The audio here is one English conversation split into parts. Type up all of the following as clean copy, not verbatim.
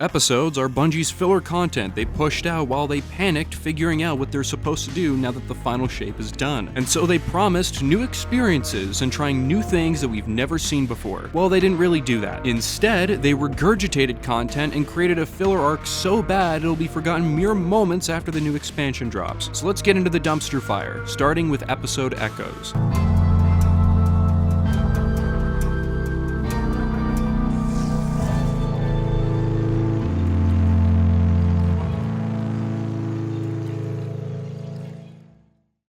Episodes are Bungie's filler content they pushed out while they panicked figuring out what they're supposed to do now that the final shape is done. And so they promised new experiences and trying new things that we've never seen before. Well, they didn't really do that. Instead, they regurgitated content and created a filler arc so bad it'll be forgotten mere moments after the new expansion drops. So let's get into the dumpster fire, starting with episode Echoes.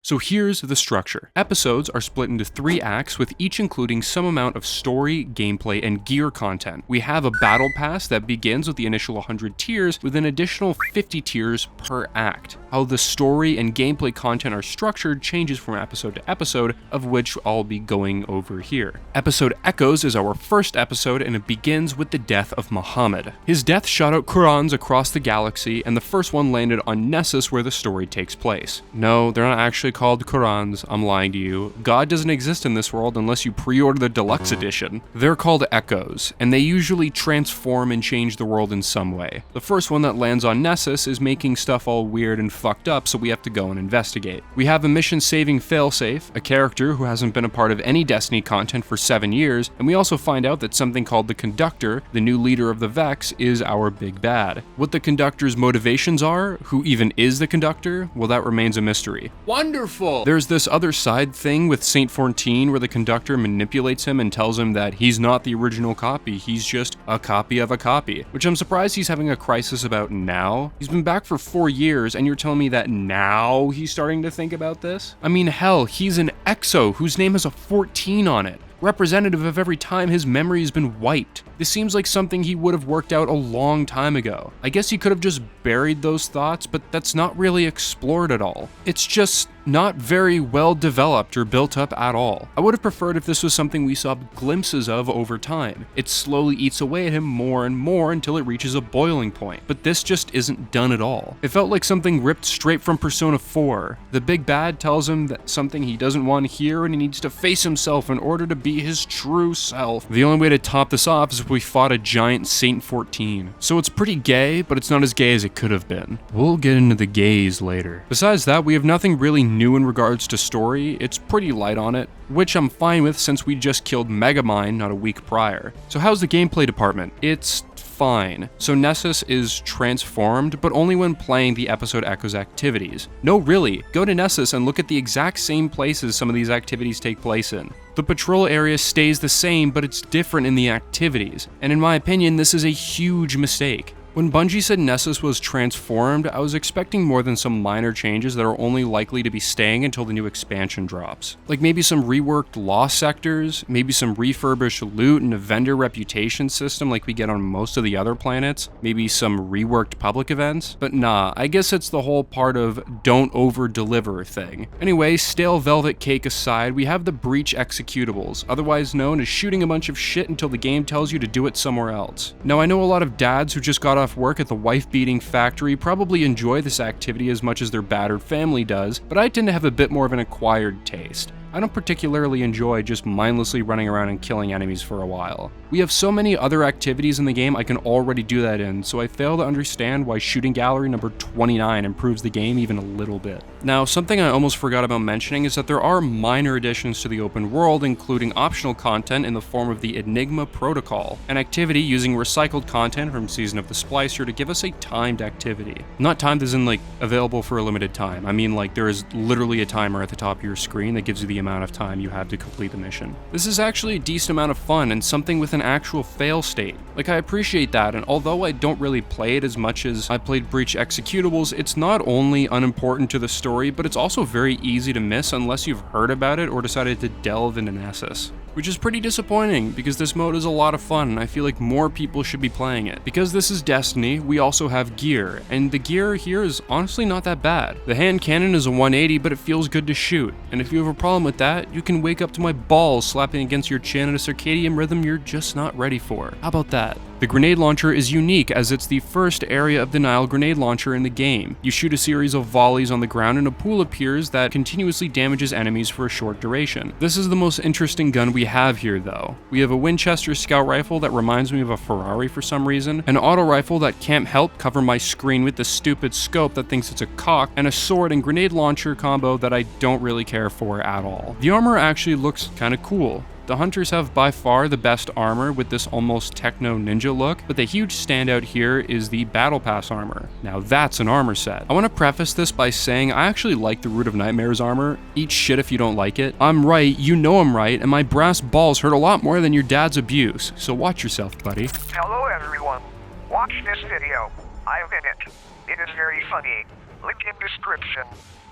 So here's the structure. Episodes are split into 3 acts, with each including some amount of story, gameplay, and gear content. We have a battle pass that begins with the initial 100 tiers, with an additional 50 tiers per act. How the story and gameplay content are structured changes from episode to episode, of which I'll be going over here. Episode Echoes is our first episode, and it begins with the death of Muhammad. His death shot out Qurans across the galaxy, and the first one landed on Nessus, where the story takes place. No, they're not actually called Qurans, I'm lying to you. God doesn't exist in this world unless you pre-order the deluxe edition. They're called Echoes, and they usually transform and change the world in some way. The first one that lands on Nessus is making stuff all weird and fucked up, so we have to go and investigate. We have a mission-saving failsafe, a character who hasn't been a part of any Destiny content for 7 years, and we also find out that something called the Conductor, the new leader of the Vex, is our big bad. What the Conductor's motivations are, who even is the Conductor, well, that remains a mystery. Wonderful! There's this other side thing with Saint 14 where the Conductor manipulates him and tells him that he's not the original copy, he's just a copy of a copy, which I'm surprised he's having a crisis about now. He's been back for 4 years and you're telling me that now he's starting to think about this? I mean, hell, he's an Exo whose name has a 14 on it, representative of every time his memory has been wiped. This seems like something he would have worked out a long time ago. I guess he could have just buried those thoughts, but that's not really explored at all. It's just not very well developed or built up at all. I would have preferred if this was something we saw glimpses of over time. It slowly eats away at him more and more until it reaches a boiling point, but this just isn't done at all. It felt like something ripped straight from Persona 4. The big bad tells him that something he doesn't want to hear and he needs to face himself in order to be his true self. The only way to top this off is if we fought a giant Saint 14. So it's pretty gay, but it's not as gay as it could have been. We'll get into the gays later. Besides that, we have nothing really new in regards to story. It's pretty light on it, which I'm fine with since we just killed Megamind not a week prior. So how's the gameplay department? It's fine. So Nessus is transformed, but only when playing the episode Echoes activities. No, really, go to Nessus and look at the exact same places some of these activities take place in. The patrol area stays the same, but it's different in the activities, and in my opinion, this is a huge mistake. When Bungie said Nessus was transformed, I was expecting more than some minor changes that are only likely to be staying until the new expansion drops. Like maybe some reworked lost sectors, maybe some refurbished loot and a vendor reputation system like we get on most of the other planets, maybe some reworked public events. But nah, I guess it's the whole part of don't over-deliver thing. Anyway, stale velvet cake aside, we have the Breach executables, otherwise known as shooting a bunch of shit until the game tells you to do it somewhere else. Now I know a lot of dads who just got off work at the wife-beating factory probably enjoy this activity as much as their battered family does, but I tend to have a bit more of an acquired taste. I don't particularly enjoy just mindlessly running around and killing enemies for a while. We have so many other activities in the game I can already do that in, so I fail to understand why Shooting Gallery number 29 improves the game even a little bit. Now, something I almost forgot about mentioning is that there are minor additions to the open world, including optional content in the form of the Enigma Protocol, an activity using recycled content from Season of the Splicer to give us a timed activity. Not timed as in like available for a limited time. I mean like there is literally a timer at the top of your screen that gives you the amount of time you have to complete the mission. This is actually a decent amount of fun and something with an actual fail state. Like I appreciate that, and although I don't really play it as much as I played Breach executables, it's not only unimportant to the story, but it's also very easy to miss unless you've heard about it or decided to delve into Nessus. Which is pretty disappointing because this mode is a lot of fun and I feel like more people should be playing it. Because this is Destiny, we also have gear, and the gear here is honestly not that bad. The hand cannon is a 180, but it feels good to shoot, and if you have a problem with that, you can wake up to my balls slapping against your chin at a circadian rhythm you're just not ready for. How about that? The grenade launcher is unique as it's the first area of denial grenade launcher in the game. You shoot a series of volleys on the ground and a pool appears that continuously damages enemies for a short duration. This is the most interesting gun we have here though. We have a Winchester scout rifle that reminds me of a Ferrari for some reason, an auto rifle that can't help cover my screen with the stupid scope that thinks it's a cock, and a sword and grenade launcher combo that I don't really care for at all. The armor actually looks kinda cool. The hunters have by far the best armor with this almost techno ninja look, but the huge standout here is the battle pass armor. Now that's an armor set. I want to preface this by saying I actually like the Root of Nightmares armor. Eat shit if you don't like it. I'm right, you know I'm right, and my brass balls hurt a lot more than your dad's abuse, so watch yourself, buddy. Hello everyone. Watch this video. I'm in it. It is very funny. Link in description.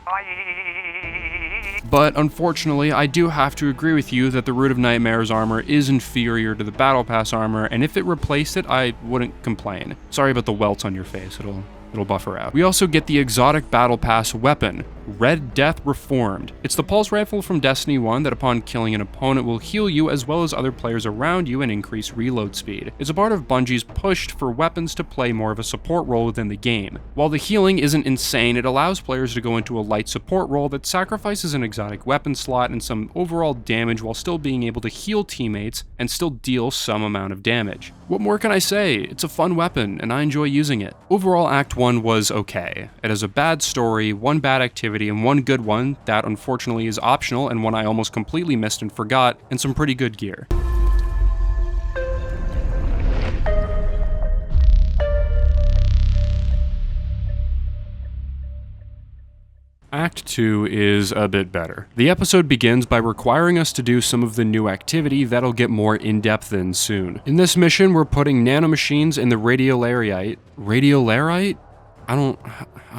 Bye. But unfortunately, I do have to agree with you that the Root of Nightmares armor is inferior to the Battle Pass armor, and if it replaced it, I wouldn't complain. Sorry about the welts on your face, it'll buffer out. We also get the exotic Battle Pass weapon, Red Death Reformed. It's the pulse rifle from Destiny 1 that upon killing an opponent will heal you as well as other players around you and increase reload speed. It's a part of Bungie's push for weapons to play more of a support role within the game. While the healing isn't insane, it allows players to go into a light support role that sacrifices an exotic weapon slot and some overall damage while still being able to heal teammates and still deal some amount of damage. What more can I say? It's a fun weapon and I enjoy using it. Overall, Act 1 was okay. It has a bad story, one bad activity, and one good one that unfortunately is optional and one I almost completely missed and forgot, and some pretty good gear. Act 2 is a bit better. The episode begins by requiring us to do some of the new activity that'll get more in-depth in soon. In this mission, we're putting nanomachines in the radiolarite. Radiolarite? I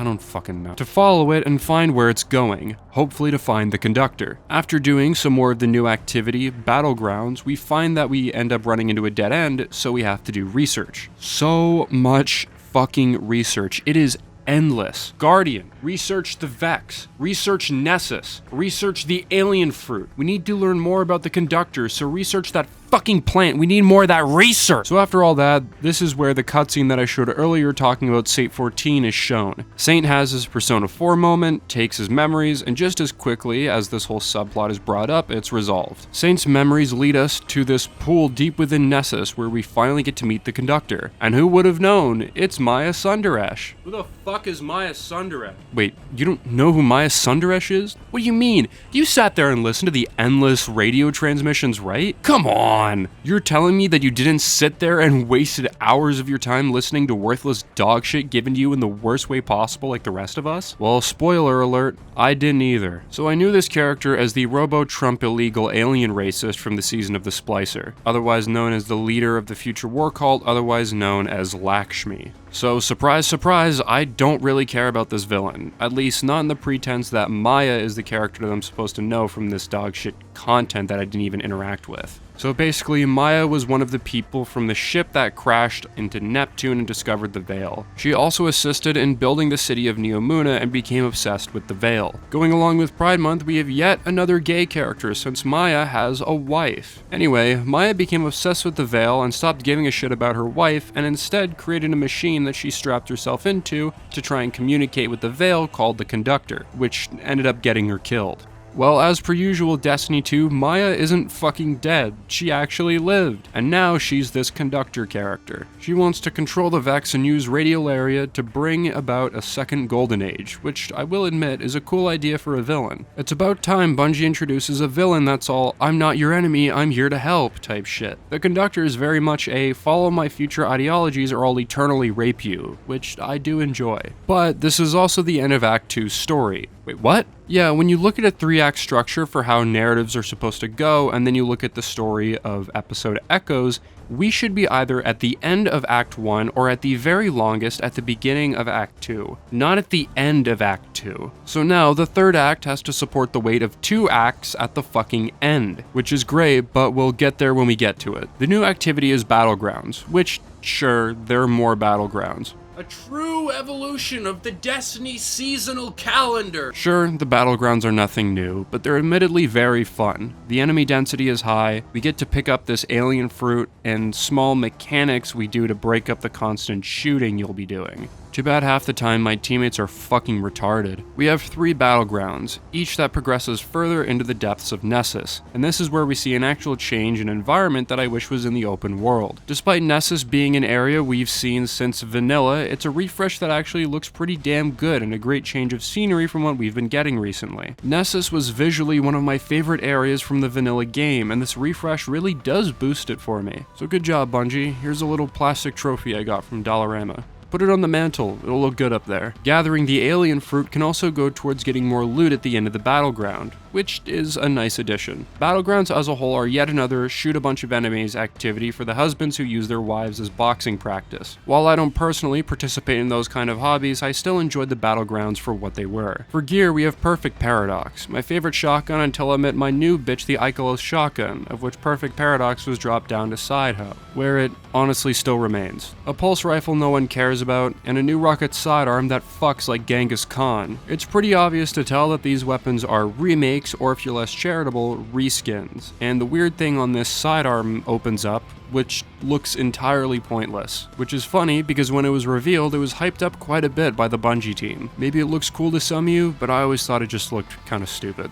don't fucking know. To follow it and find where it's going, hopefully to find the conductor. After doing some more of the new activity, Battlegrounds, we find that we end up running into a dead end, so we have to do research. So much fucking research. It is endless. Guardian, research the Vex, research Nessus, research the alien fruit. We need to learn more about the conductor, so research that fucking plant. We need more of that research. So after all that, this is where the cutscene that I showed earlier talking about Saint 14 is shown. Saint has his Persona 4 moment, takes his memories, and just as quickly as this whole subplot is brought up, it's resolved. Saint's memories lead us to this pool deep within Nessus where we finally get to meet the conductor. And who would have known? It's Maya Sundaresh. Who the fuck is Maya Sundaresh? Wait, you don't know who Maya Sundaresh is? What do you mean? You sat there and listened to the endless radio transmissions, right? Come on. You're telling me that you didn't sit there and wasted hours of your time listening to worthless dog shit given to you in the worst way possible like the rest of us? Well, spoiler alert, I didn't either. So I knew this character as the Robo-Trump illegal alien racist from the season of The Splicer, otherwise known as the leader of the future war cult, otherwise known as Lakshmi. So surprise, surprise, I don't really care about this villain. At least not in the pretense that Maya is the character that I'm supposed to know from this dog shit content that I didn't even interact with. So basically, Maya was one of the people from the ship that crashed into Neptune and discovered the Veil. She also assisted in building the city of Neomuna and became obsessed with the Veil. Going along with Pride Month, we have yet another gay character since Maya has a wife. Anyway, Maya became obsessed with the Veil and stopped giving a shit about her wife and instead created a machine that she strapped herself into to try and communicate with the Veil called the Conductor, which ended up getting her killed. Well, as per usual Destiny 2, Maya isn't fucking dead. She actually lived. And now she's this conductor character. She wants to control the Vex and use Radiolaria to bring about a second golden age, which I will admit is a cool idea for a villain. It's about time Bungie introduces a villain that's all, I'm not your enemy, I'm here to help type shit. The conductor is very much a follow my future ideologies or I'll eternally rape you, which I do enjoy. But this is also the end of Act 2's story. Wait, what? Yeah, when you look at a 3-act structure for how narratives are supposed to go, and then you look at the story of episode Echoes, we should be either at the end of Act 1 or at the very longest at the beginning of Act 2, not at the end of Act 2. So now the 3rd act has to support the weight of 2 acts at the fucking end, which is great, but we'll get there when we get to it. The new activity is Battlegrounds, which, sure, there are more Battlegrounds. A true evolution of the Destiny seasonal calendar. Sure, the battlegrounds are nothing new, but they're admittedly very fun. The enemy density is high, we get to pick up this alien fruit, and small mechanics we do to break up the constant shooting you'll be doing. Too bad half the time my teammates are fucking retarded. We have 3 battlegrounds, each that progresses further into the depths of Nessus, and this is where we see an actual change in environment that I wish was in the open world. Despite Nessus being an area we've seen since vanilla, it's a refresh that actually looks pretty damn good and a great change of scenery from what we've been getting recently. Nessus was visually one of my favorite areas from the vanilla game, and this refresh really does boost it for me. So good job, Bungie. Here's a little plastic trophy I got from Dollarama. Put it on the mantle, it'll look good up there. Gathering the alien fruit can also go towards getting more loot at the end of the battleground, which is a nice addition. Battlegrounds as a whole are yet another shoot a bunch of enemies activity for the husbands who use their wives as boxing practice. While I don't personally participate in those kind of hobbies, I still enjoyed the battlegrounds for what they were. For gear, we have Perfect Paradox, my favorite shotgun until I met my new bitch, the Ikelos shotgun, of which Perfect Paradox was dropped down to side hoe, where it honestly still remains. A pulse rifle no one cares about, and a new rocket sidearm that fucks like Genghis Khan. It's pretty obvious to tell that these weapons are remakes, or if you're less charitable, reskins. And the weird thing on this sidearm opens up, which looks entirely pointless. Which is funny, because when it was revealed, it was hyped up quite a bit by the Bungie team. Maybe it looks cool to some of you, but I always thought it just looked kinda stupid.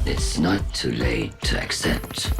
It's not too late to accept.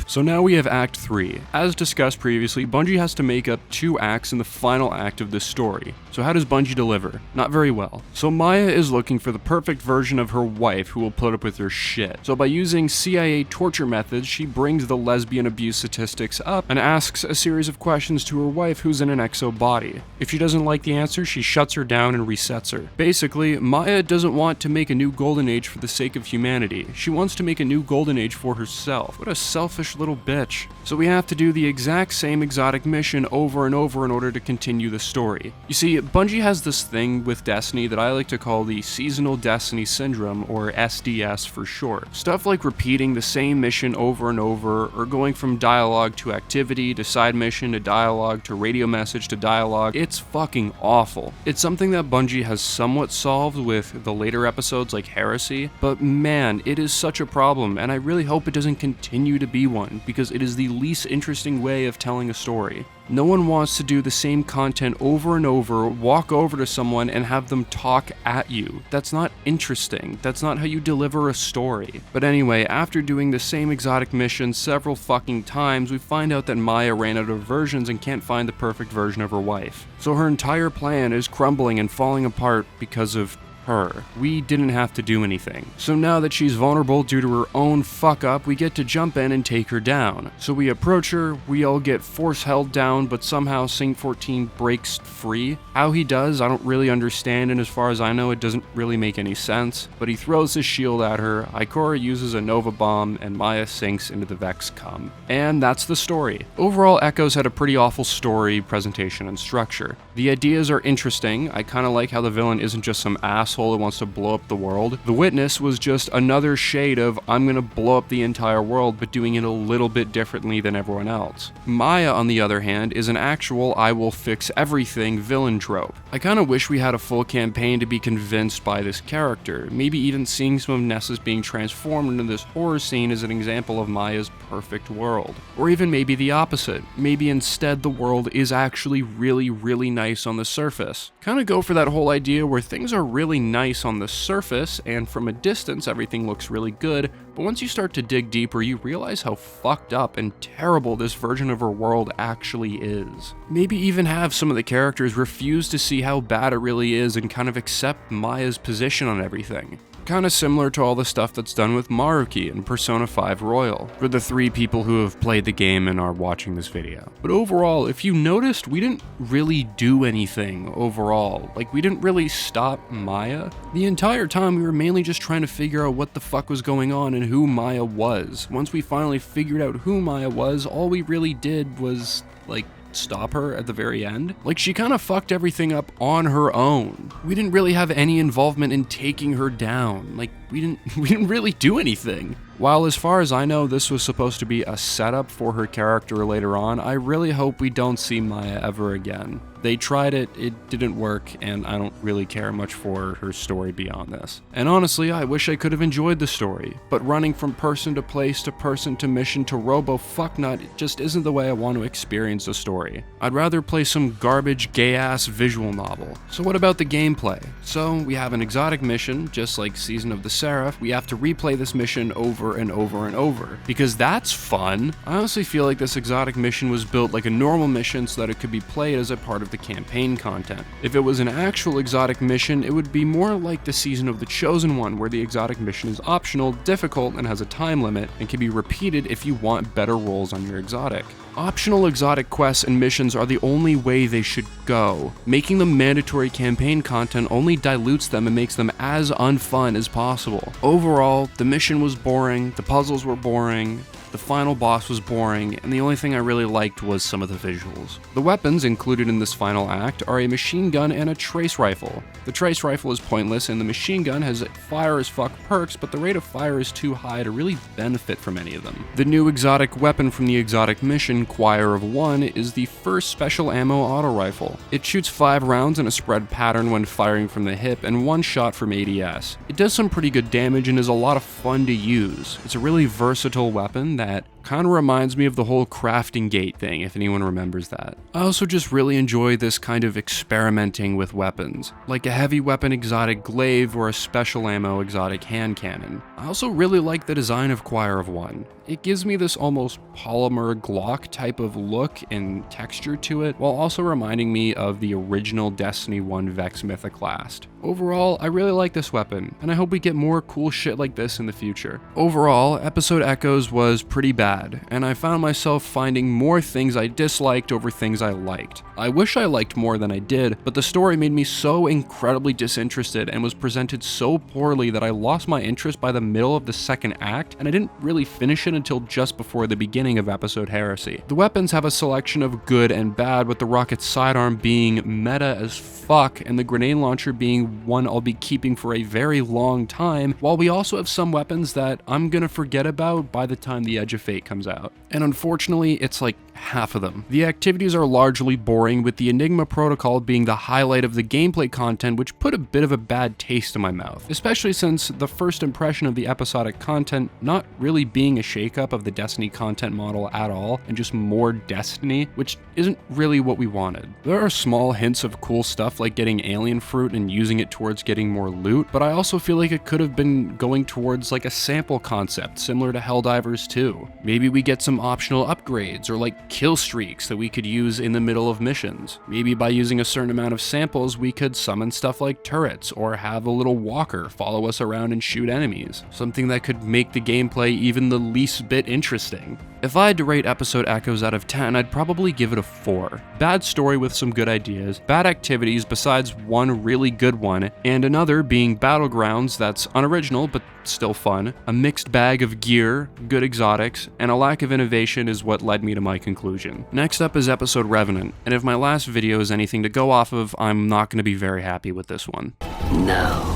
So now we have Act 3. As discussed previously, Bungie has to make up 2 acts in the final act of this story. So how does Bungie deliver? Not very well. So Maya is looking for the perfect version of her wife who will put up with her shit. So by using CIA torture methods, she brings the lesbian abuse statistics up and asks a series of questions to her wife who's in an exo body. If she doesn't like the answer, she shuts her down and resets her. Basically, Maya doesn't want to make a new golden age for the sake of humanity. She wants to make a new golden age for herself. What a selfish little bitch. So we have to do the exact same exotic mission over and over in order to continue the story. You see, Bungie has this thing with Destiny that I like to call the Seasonal Destiny Syndrome, or SDS for short. Stuff like repeating the same mission over and over, or going from dialogue to activity to side mission to dialogue to radio message to dialogue. It's fucking awful. It's something that Bungie has somewhat solved with the later episodes like Heresy, but man, it is such a problem, and I really hope it doesn't continue to be one, because it is the least interesting way of telling a story. No one wants to do the same content over and over, walk over to someone and have them talk at you. That's not interesting. That's not how you deliver a story. But anyway, after doing the same exotic mission several fucking times, we find out that Maya ran out of versions and can't find the perfect version of her wife. So her entire plan is crumbling and falling apart because of her. We didn't have to do anything. So now that she's vulnerable due to her own fuck up, we get to jump in and take her down. So we approach her, we all get force held down, but somehow Saint 14 breaks free. How he does, I don't really understand, and as far as I know, it doesn't really make any sense. But he throws his shield at her, Ikora uses a Nova Bomb, and Maya sinks into the Vex Cum. And that's the story. Overall, Echoes had a pretty awful story, presentation, and structure. The ideas are interesting. I kinda like how the villain isn't just some asshole that wants to blow up the world. The Witness was just another shade of I'm gonna blow up the entire world, but doing it a little bit differently than everyone else. Maya, on the other hand, is an actual I will fix everything villain trope. I kinda wish we had a full campaign to be convinced by this character. Maybe even seeing some of Nessus being transformed into this horror scene is an example of Maya's perfect world. Or even maybe the opposite. Maybe instead the world is actually really, really nice on the surface. Kinda go for that whole idea where things are really nice on the surface, and from a distance everything looks really good, but once you start to dig deeper, you realize how fucked up and terrible this version of her world actually is. Maybe even have some of the characters refuse to see how bad it really is and kind of accept Maya's position on everything. Kinda similar to all the stuff that's done with Maruki in Persona 5 Royal, for the 3 people who have played the game and are watching this video. But overall, if you noticed, we didn't really do anything overall. Like, we didn't really stop Maya. The entire time we were mainly just trying to figure out what the fuck was going on and who Maya was. Once we finally figured out who Maya was, all we really did was, like, stop her at the very end. Like, she kind of fucked everything up on her own. We didn't really have any involvement in taking her down. Like, we didn't really do anything. While as far as I know this was supposed to be a setup for her character later on, I really hope we don't see Maya ever again. They tried it didn't work, and I don't really care much for her story beyond this. And honestly, I wish I could have enjoyed the story, but running from person to place to person to mission to robo fucknut just isn't the way I want to experience a story. I'd rather play some garbage gay-ass visual novel. So what about the gameplay? So we have an exotic mission, just like Season of the Seraph. We have to replay this mission over and over and over, because that's fun. I honestly feel like this exotic mission was built like a normal mission so that it could be played as a part of the campaign content. If it was an actual exotic mission, it would be more like the Season of the Chosen One, where the exotic mission is optional, difficult, and has a time limit, and can be repeated if you want better rolls on your exotic. Optional exotic quests and missions are the only way they should go. Making them mandatory campaign content only dilutes them and makes them as unfun as possible. Overall, the mission was boring, the puzzles were boring, the final boss was boring, and the only thing I really liked was some of the visuals. The weapons included in this final act are a machine gun and a trace rifle. The trace rifle is pointless, and the machine gun has fire as fuck perks, but the rate of fire is too high to really benefit from any of them. The new exotic weapon from the exotic mission, Choir of One, is the first special ammo auto rifle. It shoots 5 rounds in a spread pattern when firing from the hip and 1 shot from ADS. It does some pretty good damage and is a lot of fun to use. It's a really versatile weapon that kind of reminds me of the whole crafting gate thing, if anyone remembers that. I also just really enjoy this kind of experimenting with weapons, like a heavy weapon exotic glaive or a special ammo exotic hand cannon. I also really like the design of Choir of One. It gives me this almost polymer Glock type of look and texture to it, while also reminding me of the original Destiny 1 Vex Mythoclast. Overall, I really like this weapon, and I hope we get more cool shit like this in the future. Overall, Episode Echoes was pretty bad, and I found myself finding more things I disliked over things I liked. I wish I liked more than I did, but the story made me so incredibly disinterested and was presented so poorly that I lost my interest by the middle of the second act, and I didn't really finish it until just before the beginning of episode Heresy. The weapons have a selection of good and bad, with the rocket sidearm being meta as fuck and the grenade launcher being one I'll be keeping for a very long time, while we also have some weapons that I'm gonna forget about by the time the Edge of Fate comes out. And unfortunately, it's like half of them. The activities are largely boring, with the Enigma protocol being the highlight of the gameplay content, which put a bit of a bad taste in my mouth, especially since the first impression of the episodic content not really being a shakeup of the Destiny content model at all, and just more Destiny, which isn't really what we wanted. There are small hints of cool stuff like getting alien fruit and using it towards getting more loot, but I also feel like it could have been going towards like a sample concept similar to Helldivers 2. Maybe we get some optional upgrades or like kill streaks that we could use in the middle of missions. Maybe by using a certain amount of samples we could summon stuff like turrets or have a little walker follow us around and shoot enemies. Something that could make the gameplay even the least bit interesting. If I had to rate Episode Echoes out of 10, I'd probably give it a 4. Bad story with some good ideas, bad activities besides one really good one, and another being Battlegrounds that's unoriginal but still fun, a mixed bag of gear, good exotics, and a lack of innovation is what led me to my conclusion. Next up is Episode Revenant, and if my last video is anything to go off of, I'm not going to be very happy with this one. Now,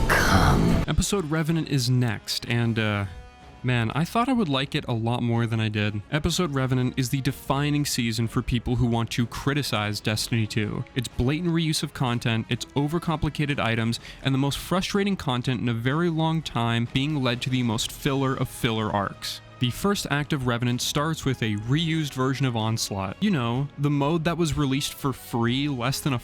come. Episode Revenant is next, and man, I thought I would like it a lot more than I did. Episode Revenant is the defining season for people who want to criticize Destiny 2. Its blatant reuse of content, its overcomplicated items, and the most frustrating content in a very long time being led to the most filler of filler arcs. The first act of Revenant starts with a reused version of Onslaught. You know, the mode that was released for free less than a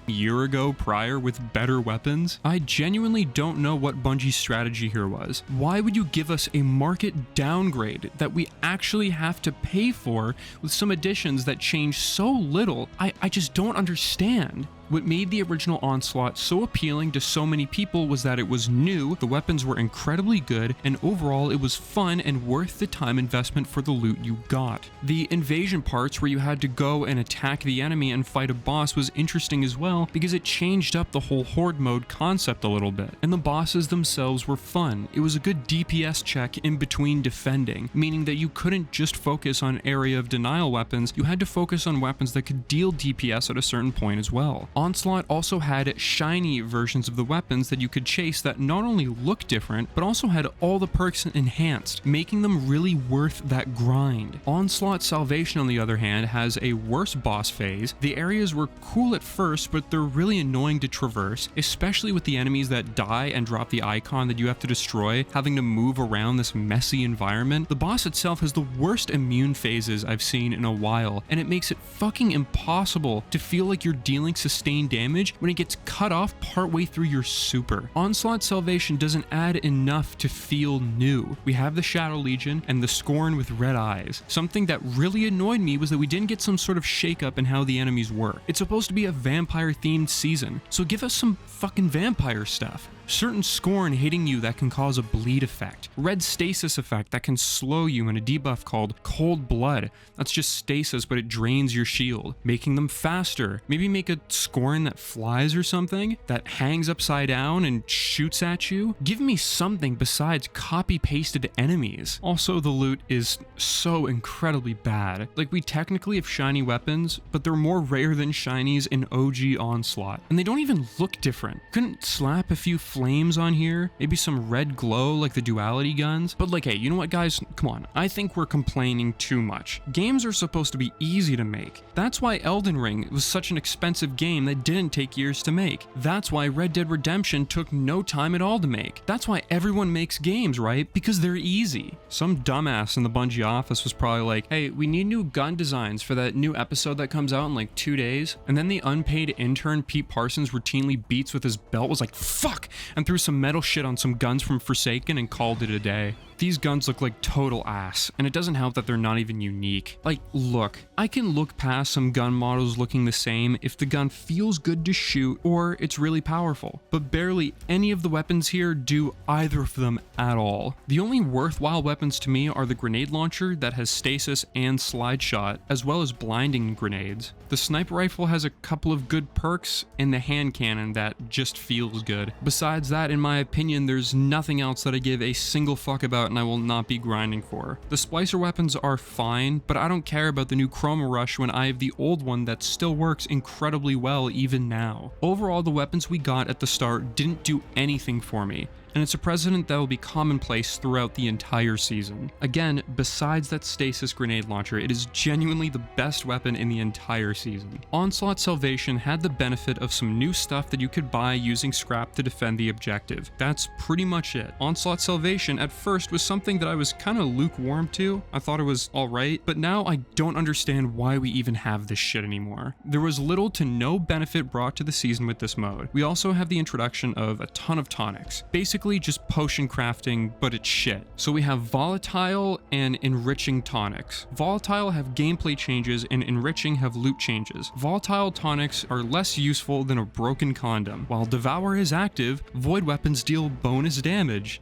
year ago prior with better weapons. I genuinely don't know what Bungie's strategy here was. Why would you give us a market downgrade that we actually have to pay for with some additions that change so little? I just don't understand. What made the original Onslaught so appealing to so many people was that it was new, the weapons were incredibly good, and overall it was fun and worth the time investment for the loot you got. The invasion parts where you had to go and attack the enemy and fight a boss was interesting as well because it changed up the whole horde mode concept a little bit. And the bosses themselves were fun. It was a good DPS check in between defending, meaning that you couldn't just focus on area of denial weapons, you had to focus on weapons that could deal DPS at a certain point as well. Onslaught also had shiny versions of the weapons that you could chase that not only look different, but also had all the perks enhanced, making them really worth that grind. Onslaught Salvation, on the other hand, has a worse boss phase. The areas were cool at first, but they're really annoying to traverse, especially with the enemies that die and drop the icon that you have to destroy, having to move around this messy environment. The boss itself has the worst immune phases I've seen in a while, and it makes it fucking impossible to feel like you're dealing sustained damage when it gets cut off partway through your super. Onslaught Salvation doesn't add enough to feel new. We have the Shadow Legion and the Scorn with red eyes. Something that really annoyed me was that we didn't get some sort of shakeup in how the enemies work. It's supposed to be a vampire-themed season, so give us some fucking vampire stuff. Certain Scorn hitting you that can cause a bleed effect. Red stasis effect that can slow you, and a debuff called Cold Blood. That's just stasis, but it drains your shield, making them faster. Maybe make a Scorn that flies or something, that hangs upside down and shoots at you. Give me something besides copy-pasted enemies. Also, the loot is so incredibly bad. Like, we technically have shiny weapons, but they're more rare than shinies in OG Onslaught. And they don't even look different. Couldn't slap a few flames on here, maybe some red glow like the duality guns. But like, hey, you know what guys, come on, I think we're complaining too much. Games are supposed to be easy to make. That's why Elden Ring was such an expensive game that didn't take years to make. That's why Red Dead Redemption took no time at all to make. That's why everyone makes games, right? Because they're easy. Some dumbass in the Bungie office was probably like, hey, we need new gun designs for that new episode that comes out in like 2 days. And then the unpaid intern Pete Parsons routinely beats with his belt was like, fuck, and threw some metal shit on some guns from Forsaken and called it a day. These guns look like total ass, and it doesn't help that they're not even unique. Like, look, I can look past some gun models looking the same if the gun feels good to shoot or it's really powerful, but barely any of the weapons here do either of them at all. The only worthwhile weapons to me are the grenade launcher that has stasis and slide shot, as well as blinding grenades. The sniper rifle has a couple of good perks, and the hand cannon that just feels good. Besides that, in my opinion, there's nothing else that I give a single fuck about and I will not be grinding for. The splicer weapons are fine, but I don't care about the new Chroma Rush when I have the old one that still works incredibly well even now. Overall, the weapons we got at the start didn't do anything for me, and it's a precedent that will be commonplace throughout the entire season. Again, besides that stasis grenade launcher, it is genuinely the best weapon in the entire season. Onslaught Salvation had the benefit of some new stuff that you could buy using scrap to defend the objective. That's pretty much it. Onslaught Salvation at first was something that I was kind of lukewarm to. I thought it was alright, but now I don't understand why we even have this shit anymore. There was little to no benefit brought to the season with this mode. We also have the introduction of a ton of tonics. Basically just potion crafting, but it's shit. So we have volatile and enriching tonics. Volatile have gameplay changes and enriching have loot changes. Volatile tonics are less useful than a broken condom. While Devour is active, void weapons deal bonus damage.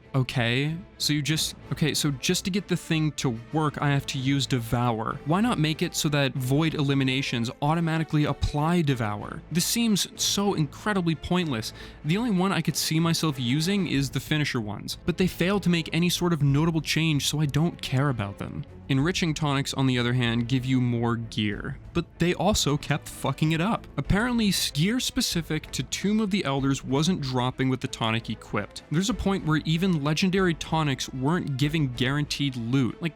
So just to get the thing to work, I have to use Devour. Why not make it so that void eliminations automatically apply Devour? This seems so incredibly pointless. The only one I could see myself using is the finisher ones, but they fail to make any sort of notable change, so I don't care about them. Enriching tonics, on the other hand, give you more gear, but they also kept fucking it up. Apparently, gear specific to Tomb of the Elders wasn't dropping with the tonic equipped. There's a point where even legendary tonics weren't giving guaranteed loot. Like,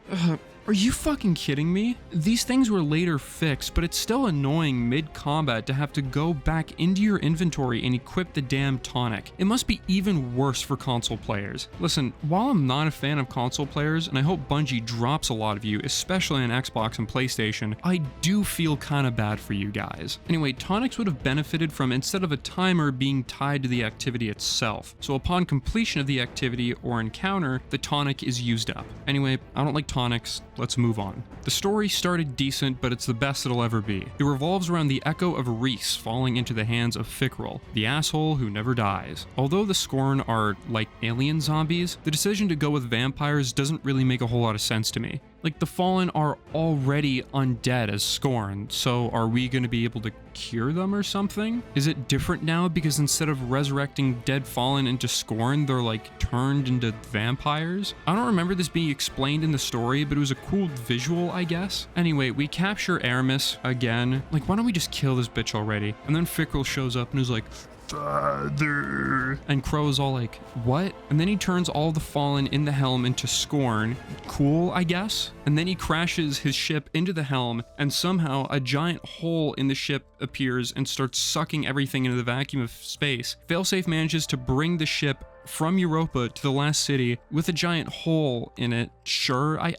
are you fucking kidding me? These things were later fixed, but it's still annoying mid-combat to have to go back into your inventory and equip the damn tonic. It must be even worse for console players. Listen, while I'm not a fan of console players, and I hope Bungie drops a lot of you, especially on Xbox and PlayStation, I do feel kinda bad for you guys. Anyway, tonics would have benefited from, instead of a timer, being tied to the activity itself. So upon completion of the activity or encounter, the tonic is used up. Anyway, I don't like tonics. Let's move on. The story started decent, but it's the best it'll ever be. It revolves around the echo of Reese falling into the hands of Fickrel, the asshole who never dies. Although the Scorn are like alien zombies, the decision to go with vampires doesn't really make a whole lot of sense to me. Like, the Fallen are already undead as Scorn, so are we going to be able to cure them or something? Is it different now because instead of resurrecting dead Fallen into Scorn, they're like turned into vampires? I don't remember this being explained in the story, but it was a cool visual, I guess. Anyway, we capture Aramis again. Like, why don't we just kill this bitch already? And then Fickrel shows up and is like, Father. And Crow's all like, what? And then he turns all the Fallen in the helm into Scorn. Cool, I guess? And then he crashes his ship into the helm, and somehow a giant hole in the ship appears and starts sucking everything into the vacuum of space. Failsafe manages to bring the ship from Europa to the last city with a giant hole in it. Sure, I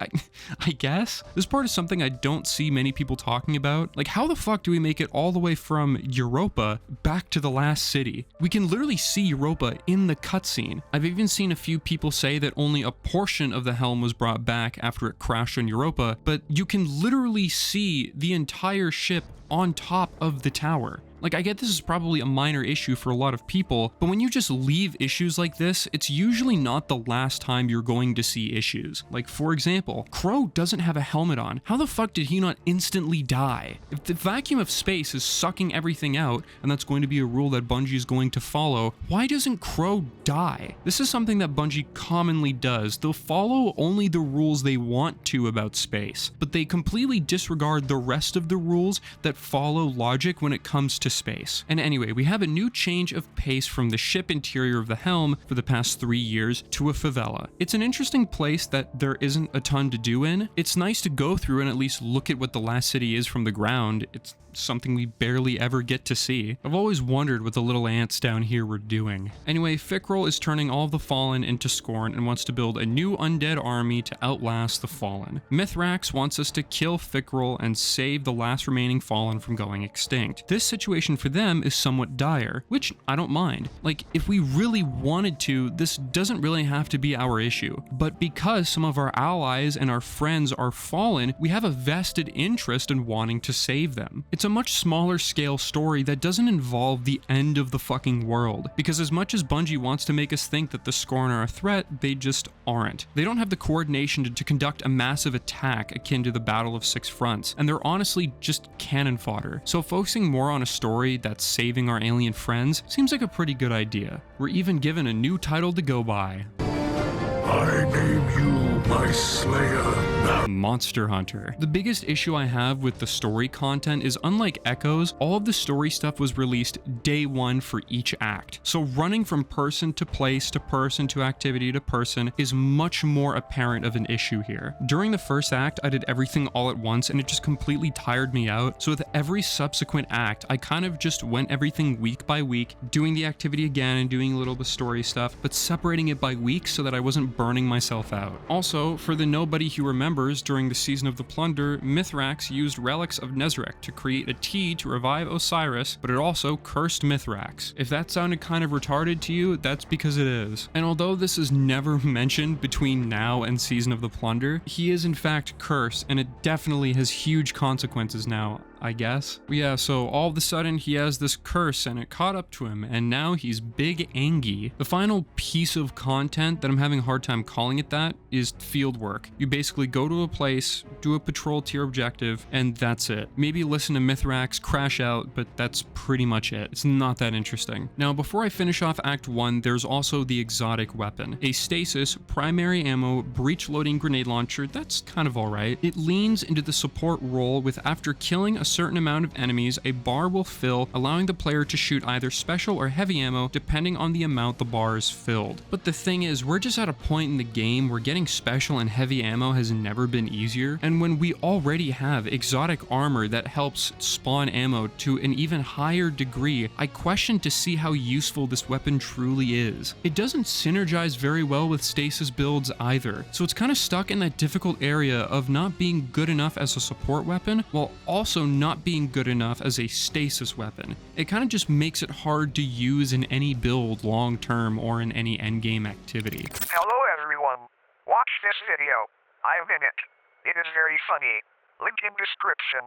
guess. This part is something I don't see many people talking about. Like, how the fuck do we make it all the way from Europa back to the last city? We can literally see Europa in the cutscene. I've even seen a few people say that only a portion of the helm was brought back after it crashed on Europa, but you can literally see the entire ship on top of the tower. Like, I get this is probably a minor issue for a lot of people, but when you just leave issues like this, it's usually not the last time you're going to see issues. Like, for example, Crow doesn't have a helmet on. How the fuck did he not instantly die? If the vacuum of space is sucking everything out, and that's going to be a rule that Bungie is going to follow, why doesn't Crow die? This is something that Bungie commonly does. They'll follow only the rules they want to about space, but they completely disregard the rest of the rules that follow logic when it comes to space. And anyway, we have a new change of pace from the ship interior of the helm for the past 3 years to a favela. It's an interesting place that there isn't a ton to do in. It's nice to go through and at least look at what the last city is from the ground. It's something we barely ever get to see. I've always wondered what the little ants down here were doing. Anyway, Fickrel is turning all of the Fallen into Scorn and wants to build a new undead army to outlast the Fallen. Mithrax wants us to kill Fickrel and save the last remaining Fallen from going extinct. This situation for them is somewhat dire, which I don't mind. Like, if we really wanted to, this doesn't really have to be our issue. But because some of our allies and our friends are Fallen, we have a vested interest in wanting to save them. It's a much smaller scale story that doesn't involve the end of the fucking world, because as much as Bungie wants to make us think that the Scorn are a threat, they just aren't. They don't have the coordination to conduct a massive attack akin to the Battle of Six Fronts, and they're honestly just cannon fodder. So focusing more on a story that's saving our alien friends seems like a pretty good idea. We're even given a new title to go by. I name you my slayer. Monster Hunter. The biggest issue I have with the story content is, unlike Echoes, all of the story stuff was released day one for each act. So running from person to place to person to activity to person is much more apparent of an issue here. During the first act, I did everything all at once and it just completely tired me out. So with every subsequent act, I kind of just went everything week by week, doing the activity again and doing a little bit of story stuff, but separating it by week so that I wasn't burning myself out. Also, for the nobody who remembers, during the Season of the Plunder, Mithrax used relics of Nezarec to create a tea to revive Osiris, but it also cursed Mithrax. If that sounded kind of retarded to you, that's because it is. And although this is never mentioned between now and Season of the Plunder, he is in fact cursed, and it definitely has huge consequences now, I guess. Yeah, so all of a sudden he has this curse and it caught up to him, and now he's big angy. The final piece of content that I'm having a hard time calling it that is field work. You basically go to a place, do a patrol tier objective, and that's it. Maybe listen to Mithrax crash out, but that's pretty much it. It's not that interesting. Now, before I finish off Act 1, there's also the exotic weapon. A stasis, primary ammo, breach loading grenade launcher. That's kind of alright. It leans into the support role with, after killing a certain amount of enemies, a bar will fill, allowing the player to shoot either special or heavy ammo depending on the amount the bar is filled. But the thing is, we're just at a point in the game where getting special and heavy ammo has never been easier, and when we already have exotic armor that helps spawn ammo to an even higher degree, I question to see how useful this weapon truly is. It doesn't synergize very well with stasis builds either, so it's kind of stuck in that difficult area of not being good enough as a support weapon, while also not being good enough as a stasis weapon. It kind of just makes it hard to use in any build long term or in any endgame activity. Hello everyone. Watch this video. I'm in it. It is very funny. Link in description.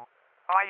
Bye.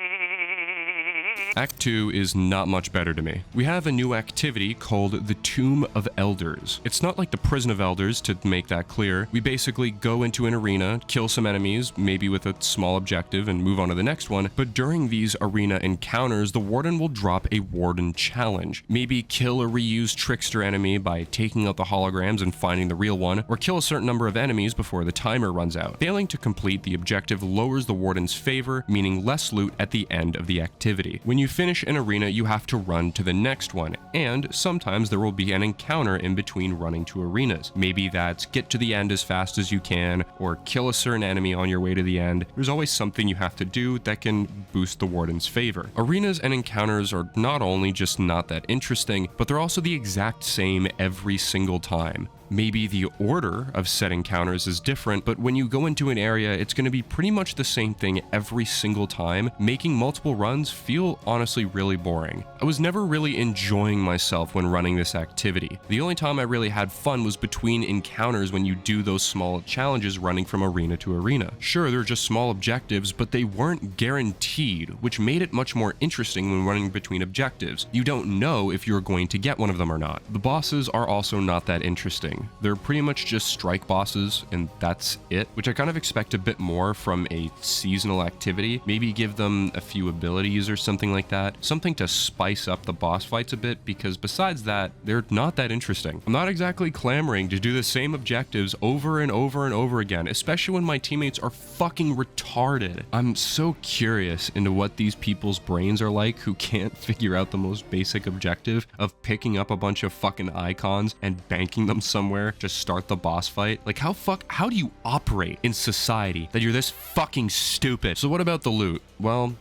funny. Act 2 is not much better to me. We have a new activity called the Tomb of Elders. It's not like the Prison of Elders, to make that clear. We basically go into an arena, kill some enemies, maybe with a small objective, and move on to the next one, but during these arena encounters, the Warden will drop a Warden challenge. Maybe kill a reused trickster enemy by taking out the holograms and finding the real one, or kill a certain number of enemies before the timer runs out. Failing to complete the objective lowers the Warden's favor, meaning less loot at the end of the activity. When you finish an arena, you have to run to the next one, and sometimes there will be an encounter in between running to arenas. Maybe that's get to the end as fast as you can, or kill a certain enemy on your way to the end. There's always something you have to do that can boost the Warden's favor. Arenas and encounters are not only just not that interesting, but they're also the exact same every single time. Maybe the order of set encounters is different, but when you go into an area, it's going to be pretty much the same thing every single time, making multiple runs feel honestly really boring. I was never really enjoying myself when running this activity. The only time I really had fun was between encounters when you do those small challenges running from arena to arena. Sure, they're just small objectives, but they weren't guaranteed, which made it much more interesting when running between objectives. You don't know if you're going to get one of them or not. The bosses are also not that interesting. They're pretty much just strike bosses, and that's it, which I kind of expect a bit more from a seasonal activity. Maybe give them a few abilities or something like that, something to spice up the boss fights a bit, because besides that, they're not that interesting. I'm not exactly clamoring to do the same objectives over and over and over again, especially when my teammates are fucking retarded. I'm so curious into what these people's brains are like who can't figure out the most basic objective of picking up a bunch of fucking icons and banking them somewhere to start the boss fight. Like, how do you operate in society that you're this fucking stupid? So what about the loot? Well,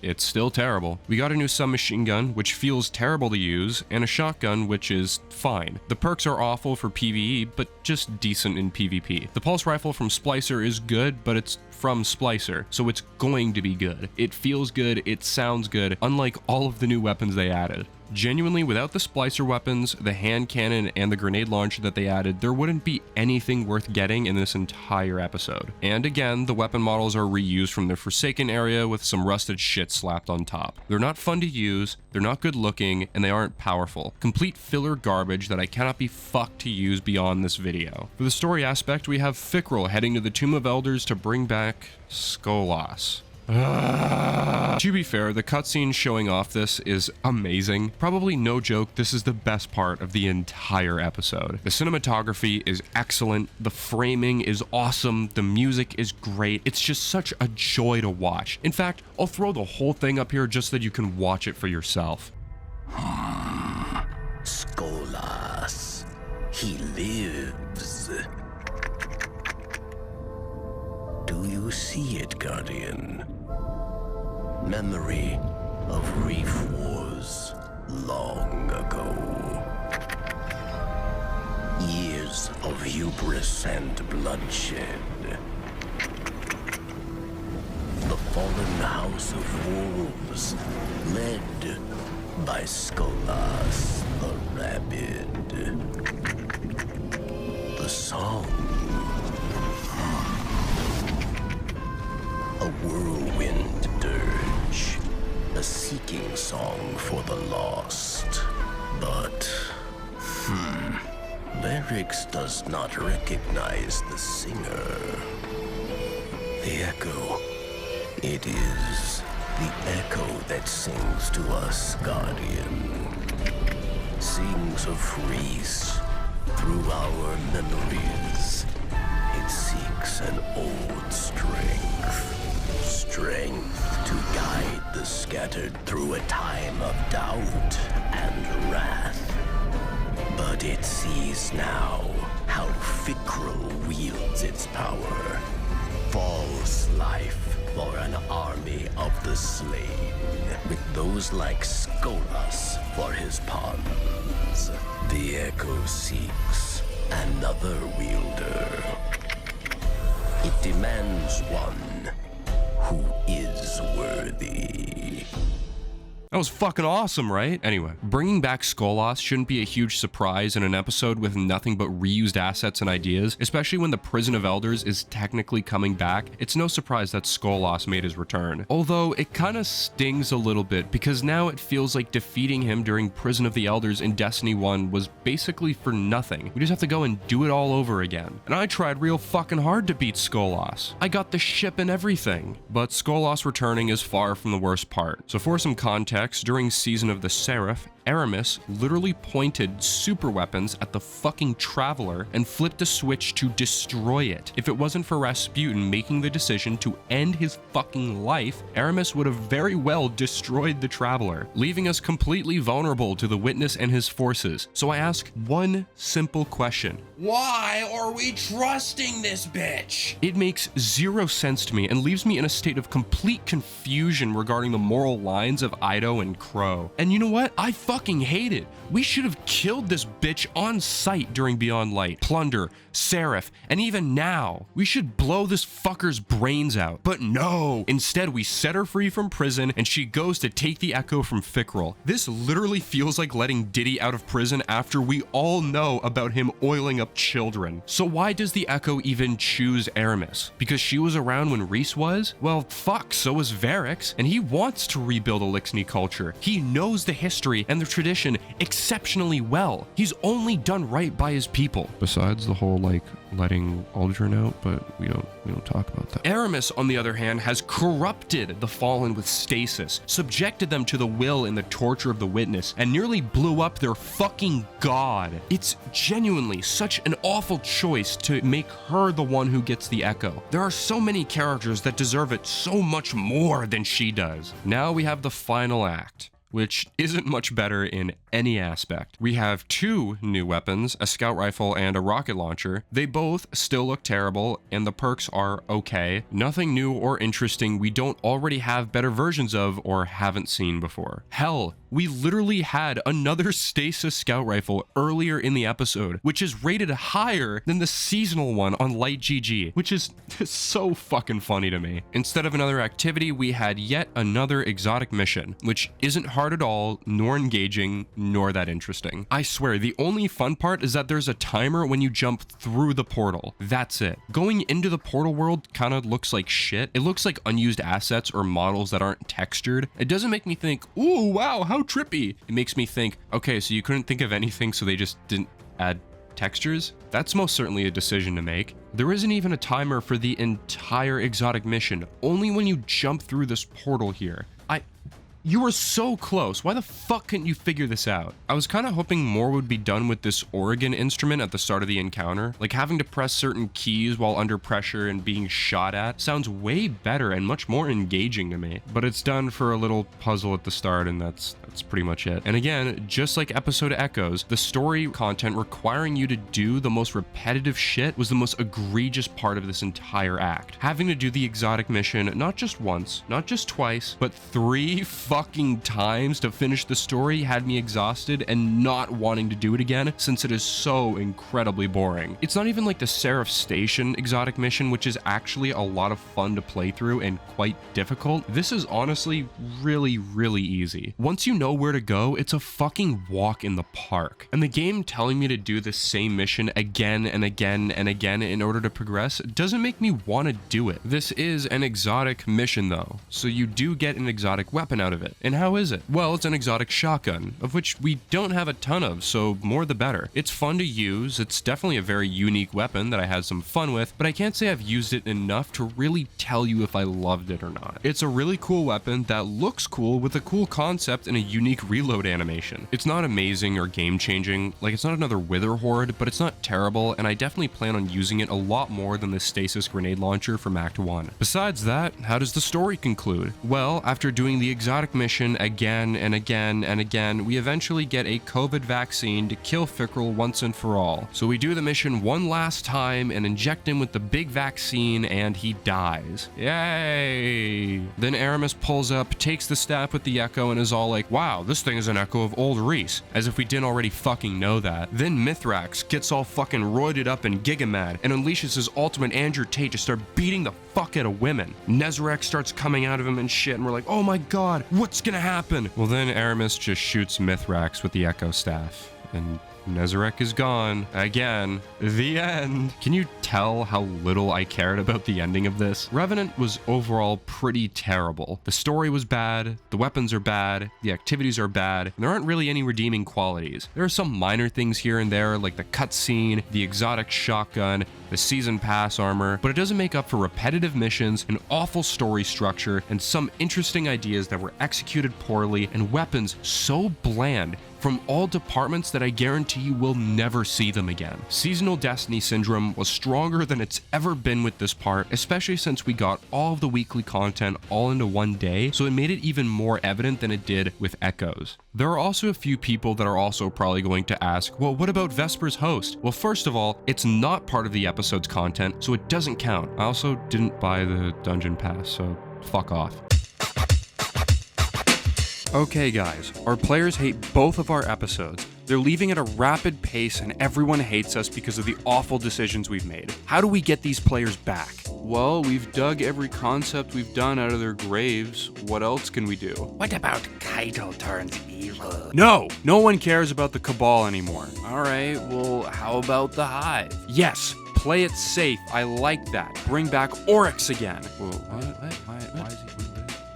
it's still terrible. We got a new submachine gun, which feels terrible to use, and a shotgun, which is fine. The perks are awful for PvE, but just decent in PvP. The pulse rifle from Splicer is good, but it's from Splicer, so it's going to be good. It feels good, it sounds good, unlike all of the new weapons they added. Genuinely, without the Splicer weapons, the hand cannon, and the grenade launcher that they added, there wouldn't be anything worth getting in this entire episode. And again, the weapon models are reused from the Forsaken area with some rusted shit slapped on top. They're not fun to use, they're not good looking, and they aren't powerful. Complete filler garbage that I cannot be fucked to use beyond this video. For the story aspect, we have Fickrel heading to the Tomb of Elders to bring back Skolas. To be fair, the cutscene showing off this is amazing. Probably no joke, this is the best part of the entire episode. The cinematography is excellent, the framing is awesome, the music is great. It's just such a joy to watch. In fact, I'll throw the whole thing up here just so that you can watch it for yourself. Skolas. He lives. Do you see it, Guardian? Memory of Reef Wars long ago. Years of hubris and bloodshed. The fallen House of Wolves, led by Skolas the Rabid. The song. A whirlwind dirge, a seeking song for the lost. But, lyrics does not recognize the singer. The echo. It is the echo that sings to us, Guardian. Sings of Reese through our memories. It seeks an old strength. Strength to guide the scattered through a time of doubt and wrath. But it sees now how Fickrel wields its power. False life for an army of the slain, with those like Skolas for his pawns. The Echo seeks another wielder. It demands one who is worthy. That was fucking awesome, right? Anyway, bringing back Skolas shouldn't be a huge surprise in an episode with nothing but reused assets and ideas, especially when the Prison of Elders is technically coming back. It's no surprise that Skolas made his return. Although, it kinda stings a little bit, because now it feels like defeating him during Prison of the Elders in Destiny 1 was basically for nothing. We just have to go and do it all over again. And I tried real fucking hard to beat Skolas. I got the ship and everything. But Skolas returning is far from the worst part. So for some context, during Season of the Seraph, Aramis literally pointed super weapons at the fucking Traveler and flipped a switch to destroy it. If it wasn't for Rasputin making the decision to end his fucking life, Aramis would have very well destroyed the Traveler, leaving us completely vulnerable to the Witness and his forces. So I ask one simple question. Why are we trusting this bitch? It makes zero sense to me and leaves me in a state of complete confusion regarding the moral lines of Ido and Crow. And you know what? I fucking hate it. We should have killed this bitch on sight during Beyond Light, Plunder, Seraph, and even now. We should blow this fucker's brains out. But no! Instead, we set her free from prison and she goes to take the Echo from Fickrel. This literally feels like letting Diddy out of prison after we all know about him oiling up children. So why does the Echo even choose Aramis? Because she was around when Reese was? Well, fuck, so was Varix, and he wants to rebuild Elixni culture. He knows the history and the tradition exceptionally well. He's only done right by his people. Besides the whole, like, letting Aldrin out, but we don't talk about that. Aramis, on the other hand, has corrupted the Fallen with stasis, subjected them to the will and the torture of the Witness, and nearly blew up their fucking god. It's genuinely such an awful choice to make her the one who gets the Echo. There are so many characters that deserve it so much more than she does. Now we have the final act, which isn't much better in any aspect. We have two new weapons, a scout rifle and a rocket launcher. They both still look terrible, and the perks are okay. Nothing new or interesting we don't already have better versions of or haven't seen before. Hell, we literally had another stasis scout rifle earlier in the episode, which is rated higher than the seasonal one on Light GG, which is so fucking funny to me. Instead of another activity, we had yet another exotic mission, which isn't hard at all, nor engaging, nor that interesting. I swear, the only fun part is that there's a timer when you jump through the portal. That's it. Going into the portal world kind of looks like shit. It looks like unused assets or models that aren't textured. It doesn't make me think, ooh, wow, how trippy. It makes me think, okay, so you couldn't think of anything, so they just didn't add textures? That's most certainly a decision to make. There isn't even a timer for the entire exotic mission, only when you jump through this portal here. You were so close. Why the fuck couldn't you figure this out? I was kind of hoping more would be done with this Oregon instrument at the start of the encounter. Like having to press certain keys while under pressure and being shot at sounds way better and much more engaging to me. But it's done for a little puzzle at the start, and that's pretty much it. And again, just like episode Echoes, the story content requiring you to do the most repetitive shit was the most egregious part of this entire act. Having to do the exotic mission not just once, not just twice, but 3 fucking times to finish the story had me exhausted and not wanting to do it again, since it is so incredibly boring. It's not even like the Seraph Station exotic mission, which is actually a lot of fun to play through and quite difficult. This is honestly really, really easy. Once you know where to go, it's a fucking walk in the park. And the game telling me to do the same mission again and again and again in order to progress doesn't make me want to do it. This is an exotic mission though, so you do get an exotic weapon out of it. And how is it? Well, it's an exotic shotgun, of which we don't have a ton of, so more the better. It's fun to use, it's definitely a very unique weapon that I had some fun with, but I can't say I've used it enough to really tell you if I loved it or not. It's a really cool weapon that looks cool with a cool concept and a unique reload animation. It's not amazing or game-changing, like it's not another Wither Horde, but it's not terrible, and I definitely plan on using it a lot more than the Stasis Grenade Launcher from Act 1. Besides that, how does the story conclude? Well, after doing the exotic mission again and again and again, we eventually get a COVID vaccine to kill Fickrel once and for all. So we do the mission one last time and inject him with the big vaccine, and he dies. Yay! Then Aramis pulls up, takes the staff with the Echo, and is all like, wow, this thing is an echo of old Reese, as if we didn't already fucking know that. Then Mithrax gets all fucking roided up and gigamad and unleashes his ultimate Andrew Tate to start beating the fuck fuck out of women. Nezarec starts coming out of him and shit, and we're like, oh my god, what's gonna happen? Well, then Aramis just shoots Mithrax with the Echo Staff, and Nezarec is gone. Again. The end. Can you tell how little I cared about the ending of this? Revenant was overall pretty terrible. The story was bad, the weapons are bad, the activities are bad, and there aren't really any redeeming qualities. There are some minor things here and there, like the cutscene, the exotic shotgun, the season pass armor, but it doesn't make up for repetitive missions, an awful story structure, and some interesting ideas that were executed poorly, and weapons so bland from all departments that I guarantee you will never see them again. Seasonal Destiny Syndrome was stronger than it's ever been with this part, especially since we got all of the weekly content all into one day, so it made it even more evident than it did with Echoes. There are also a few people that are also probably going to ask, well, what about Vesper's host? Well, first of all, it's not part of the episode's content, so it doesn't count. I also didn't buy the dungeon pass, so fuck off. Okay guys, our players hate both of our episodes. They're leaving at a rapid pace and everyone hates us because of the awful decisions we've made. How do we get these players back? Well, we've dug every concept we've done out of their graves. What else can we do? What about Keitel turns evil? No one cares about the Cabal anymore. Alright, well, how about the Hive? Yes, play it safe. I like that. Bring back Oryx again. Well, why is he?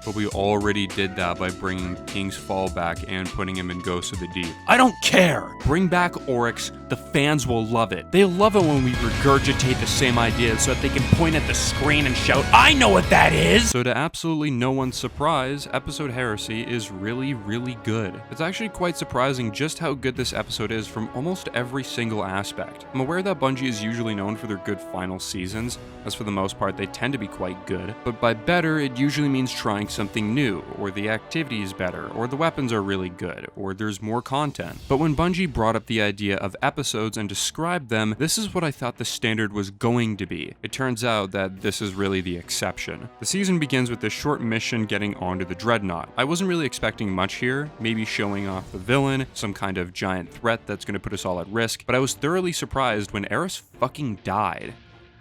But we already did that by bringing King's Fall back and putting him in Ghost of the Deep. I don't care! Bring back Oryx, the fans will love it. They love it when we regurgitate the same ideas so that they can point at the screen and shout, I know what that is! So to absolutely no one's surprise, episode Heresy is really, really good. It's actually quite surprising just how good this episode is from almost every single aspect. I'm aware that Bungie is usually known for their good final seasons, as for the most part they tend to be quite good, but by better it usually means trying something new, or the activity is better, or the weapons are really good, or there's more content. But when Bungie brought up the idea of episodes and described them, this is what I thought the standard was going to be. It turns out that this is really the exception. The season begins with this short mission getting onto the Dreadnought. I wasn't really expecting much here, maybe showing off the villain, some kind of giant threat that's going to put us all at risk, but I was thoroughly surprised when Eris fucking died.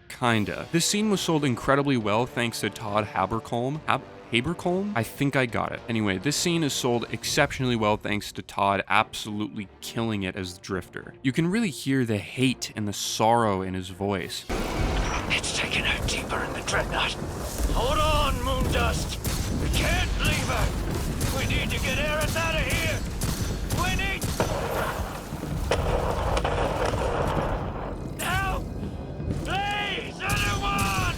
Kinda. This scene was sold incredibly well thanks to Todd Habercolm? I think I got it. Anyway, this scene is sold exceptionally well thanks to Todd absolutely killing it as the Drifter. You can really hear the hate and the sorrow in his voice. It's taken her deeper in the Dreadnought. Hold on, Moondust. We can't leave her. We need to get Eris out of here. We need... Help! Please, anyone!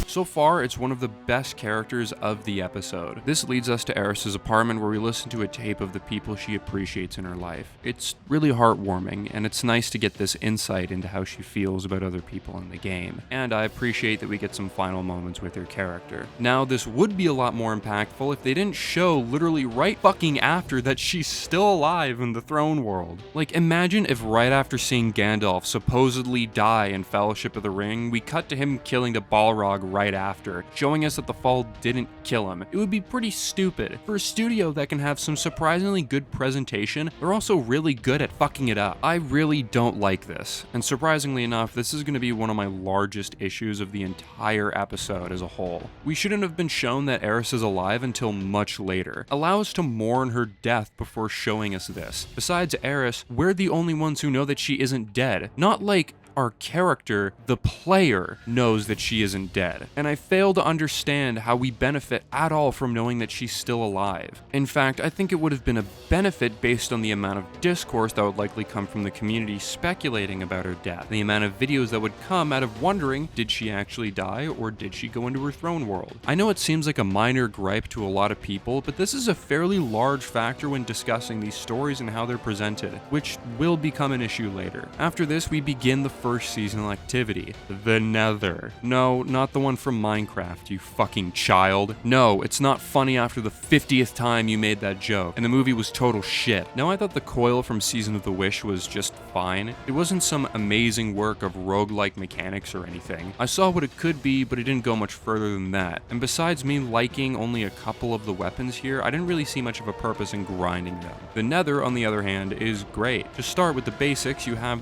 So far, it's one of the best characters of the episode. This leads us to Eris's apartment where we listen to a tape of the people she appreciates in her life. It's really heartwarming, and it's nice to get this insight into how she feels about other people in the game. And I appreciate that we get some final moments with her character. Now, this would be a lot more impactful if they didn't show literally right fucking after that she's still alive in the throne world. Like, imagine if right after seeing Gandalf supposedly die in Fellowship of the Ring, we cut to him killing the Balrog right after, showing us that the fall didn't kill him. It would be pretty stupid. For a studio that can have some surprisingly good presentation, they're also really good at fucking it up. I really don't like this, and surprisingly enough, this is going to be one of my largest issues of the entire episode as a whole. We shouldn't have been shown that Eris is alive until much later. Allow us to mourn her death before showing us this. Besides Eris, we're the only ones who know that she isn't dead. Not like our character, the player, knows that she isn't dead, and I fail to understand how we benefit at all from knowing that she's still alive. In fact, I think it would have been a benefit based on the amount of discourse that would likely come from the community speculating about her death, the amount of videos that would come out of wondering, did she actually die, or did she go into her throne world? I know it seems like a minor gripe to a lot of people, but this is a fairly large factor when discussing these stories and how they're presented, which will become an issue later. After this, we begin the first seasonal activity, the Nether. No, not the one from Minecraft, you fucking child. No, it's not funny after the 50th time you made that joke, and the movie was total shit. Now, I thought the coil from Season of the Wish was just fine. It wasn't some amazing work of roguelike mechanics or anything. I saw what it could be, but it didn't go much further than that. And besides me liking only a couple of the weapons here, I didn't really see much of a purpose in grinding them. The Nether, on the other hand, is great. To start with the basics, you have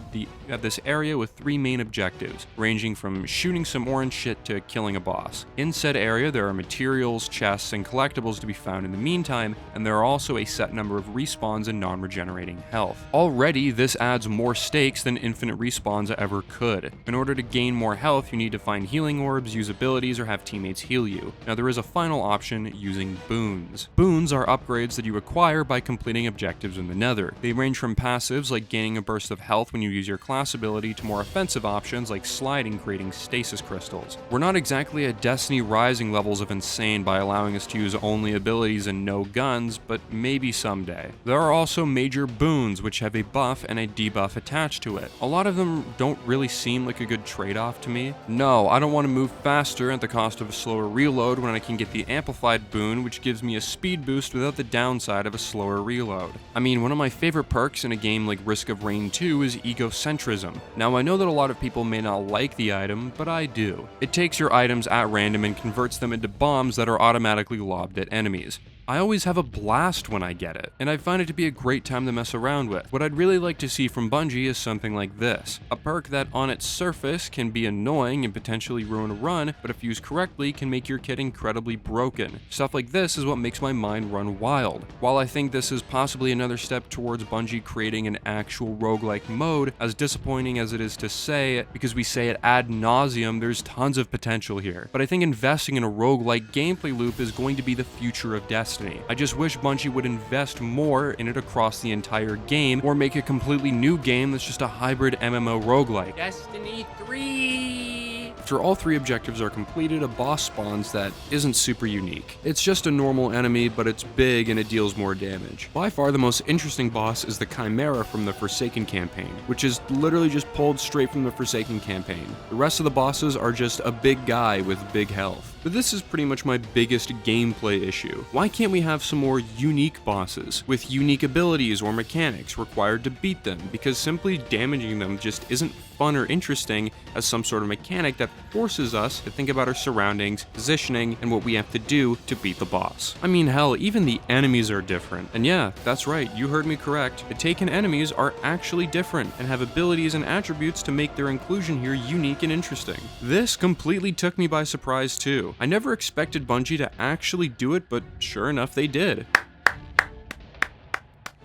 this area with 3 main objectives, ranging from shooting some orange shit to killing a boss. In said area, there are materials, chests, and collectibles to be found in the meantime, and there are also a set number of respawns and non-regenerating health. Already, this adds more stakes than infinite respawns ever could. In order to gain more health, you need to find healing orbs, use abilities, or have teammates heal you. Now, there is a final option, using boons. Boons are upgrades that you acquire by completing objectives in the Nether. They range from passives, like gaining a burst of health when you use your class ability, to more offensive options like sliding, creating stasis crystals. We're not exactly at Destiny Rising levels of insane by allowing us to use only abilities and no guns, but maybe someday. There are also major boons, which have a buff and a debuff attached to it. A lot of them don't really seem like a good trade-off to me. No, I don't want to move faster at the cost of a slower reload when I can get the amplified boon, which gives me a speed boost without the downside of a slower reload. I mean, one of my favorite perks in a game like Risk of Rain 2 is egocentrism. Now, I know that a lot of people may not like the item, but I do. It takes your items at random and converts them into bombs that are automatically lobbed at enemies. I always have a blast when I get it, and I find it to be a great time to mess around with. What I'd really like to see from Bungie is something like this. A perk that on its surface can be annoying and potentially ruin a run, but if used correctly can make your kit incredibly broken. Stuff like this is what makes my mind run wild. While I think this is possibly another step towards Bungie creating an actual roguelike mode, as disappointing as it is to say, because we say it ad nauseum, there's tons of potential here. But I think investing in a roguelike gameplay loop is going to be the future of Destiny. I just wish Bungie would invest more in it across the entire game, or make a completely new game that's just a hybrid MMO roguelike. Destiny 3! After all 3 objectives are completed, a boss spawns that isn't super unique. It's just a normal enemy, but it's big and it deals more damage. By far the most interesting boss is the Chimera from the Forsaken campaign, which is literally just pulled straight from the Forsaken campaign. The rest of the bosses are just a big guy with big health. But this is pretty much my biggest gameplay issue. Why can't we have some more unique bosses, with unique abilities or mechanics required to beat them, because simply damaging them just isn't fun or interesting as some sort of mechanic that forces us to think about our surroundings, positioning, and what we have to do to beat the boss. I mean, hell, even the enemies are different. And yeah, that's right, you heard me correct. The Taken enemies are actually different and have abilities and attributes to make their inclusion here unique and interesting. This completely took me by surprise too. I never expected Bungie to actually do it, but sure enough they did.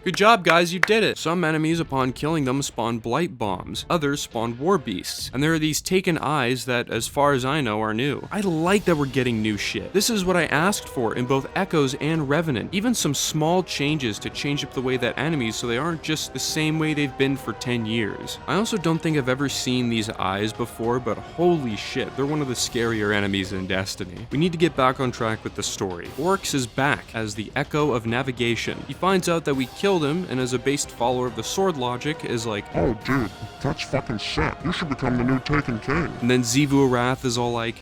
Good job, guys, you did it! Some enemies, upon killing them, spawn blight bombs. Others spawn war beasts. And there are these Taken eyes that, as far as I know, are new. I like that we're getting new shit. This is what I asked for in both Echoes and Revenant. Even some small changes to change up the way that enemies so they aren't just the same way they've been for 10 years. I also don't think I've ever seen these eyes before, but holy shit, they're one of the scarier enemies in Destiny. We need to get back on track with the story. Oryx is back as the Echo of Navigation. He finds out that we killed him, and as a based follower of the sword logic is like, Oh dude, that's fucking sick. You should become the new Taken King. and then Xivu Arath is all like,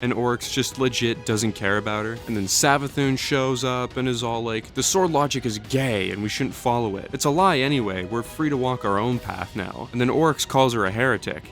and Oryx just legit doesn't care about her. And then Savathun shows up and is all like, the sword logic is gay and we shouldn't follow it. It's a lie anyway, we're free to walk our own path now. And then Oryx calls her a heretic.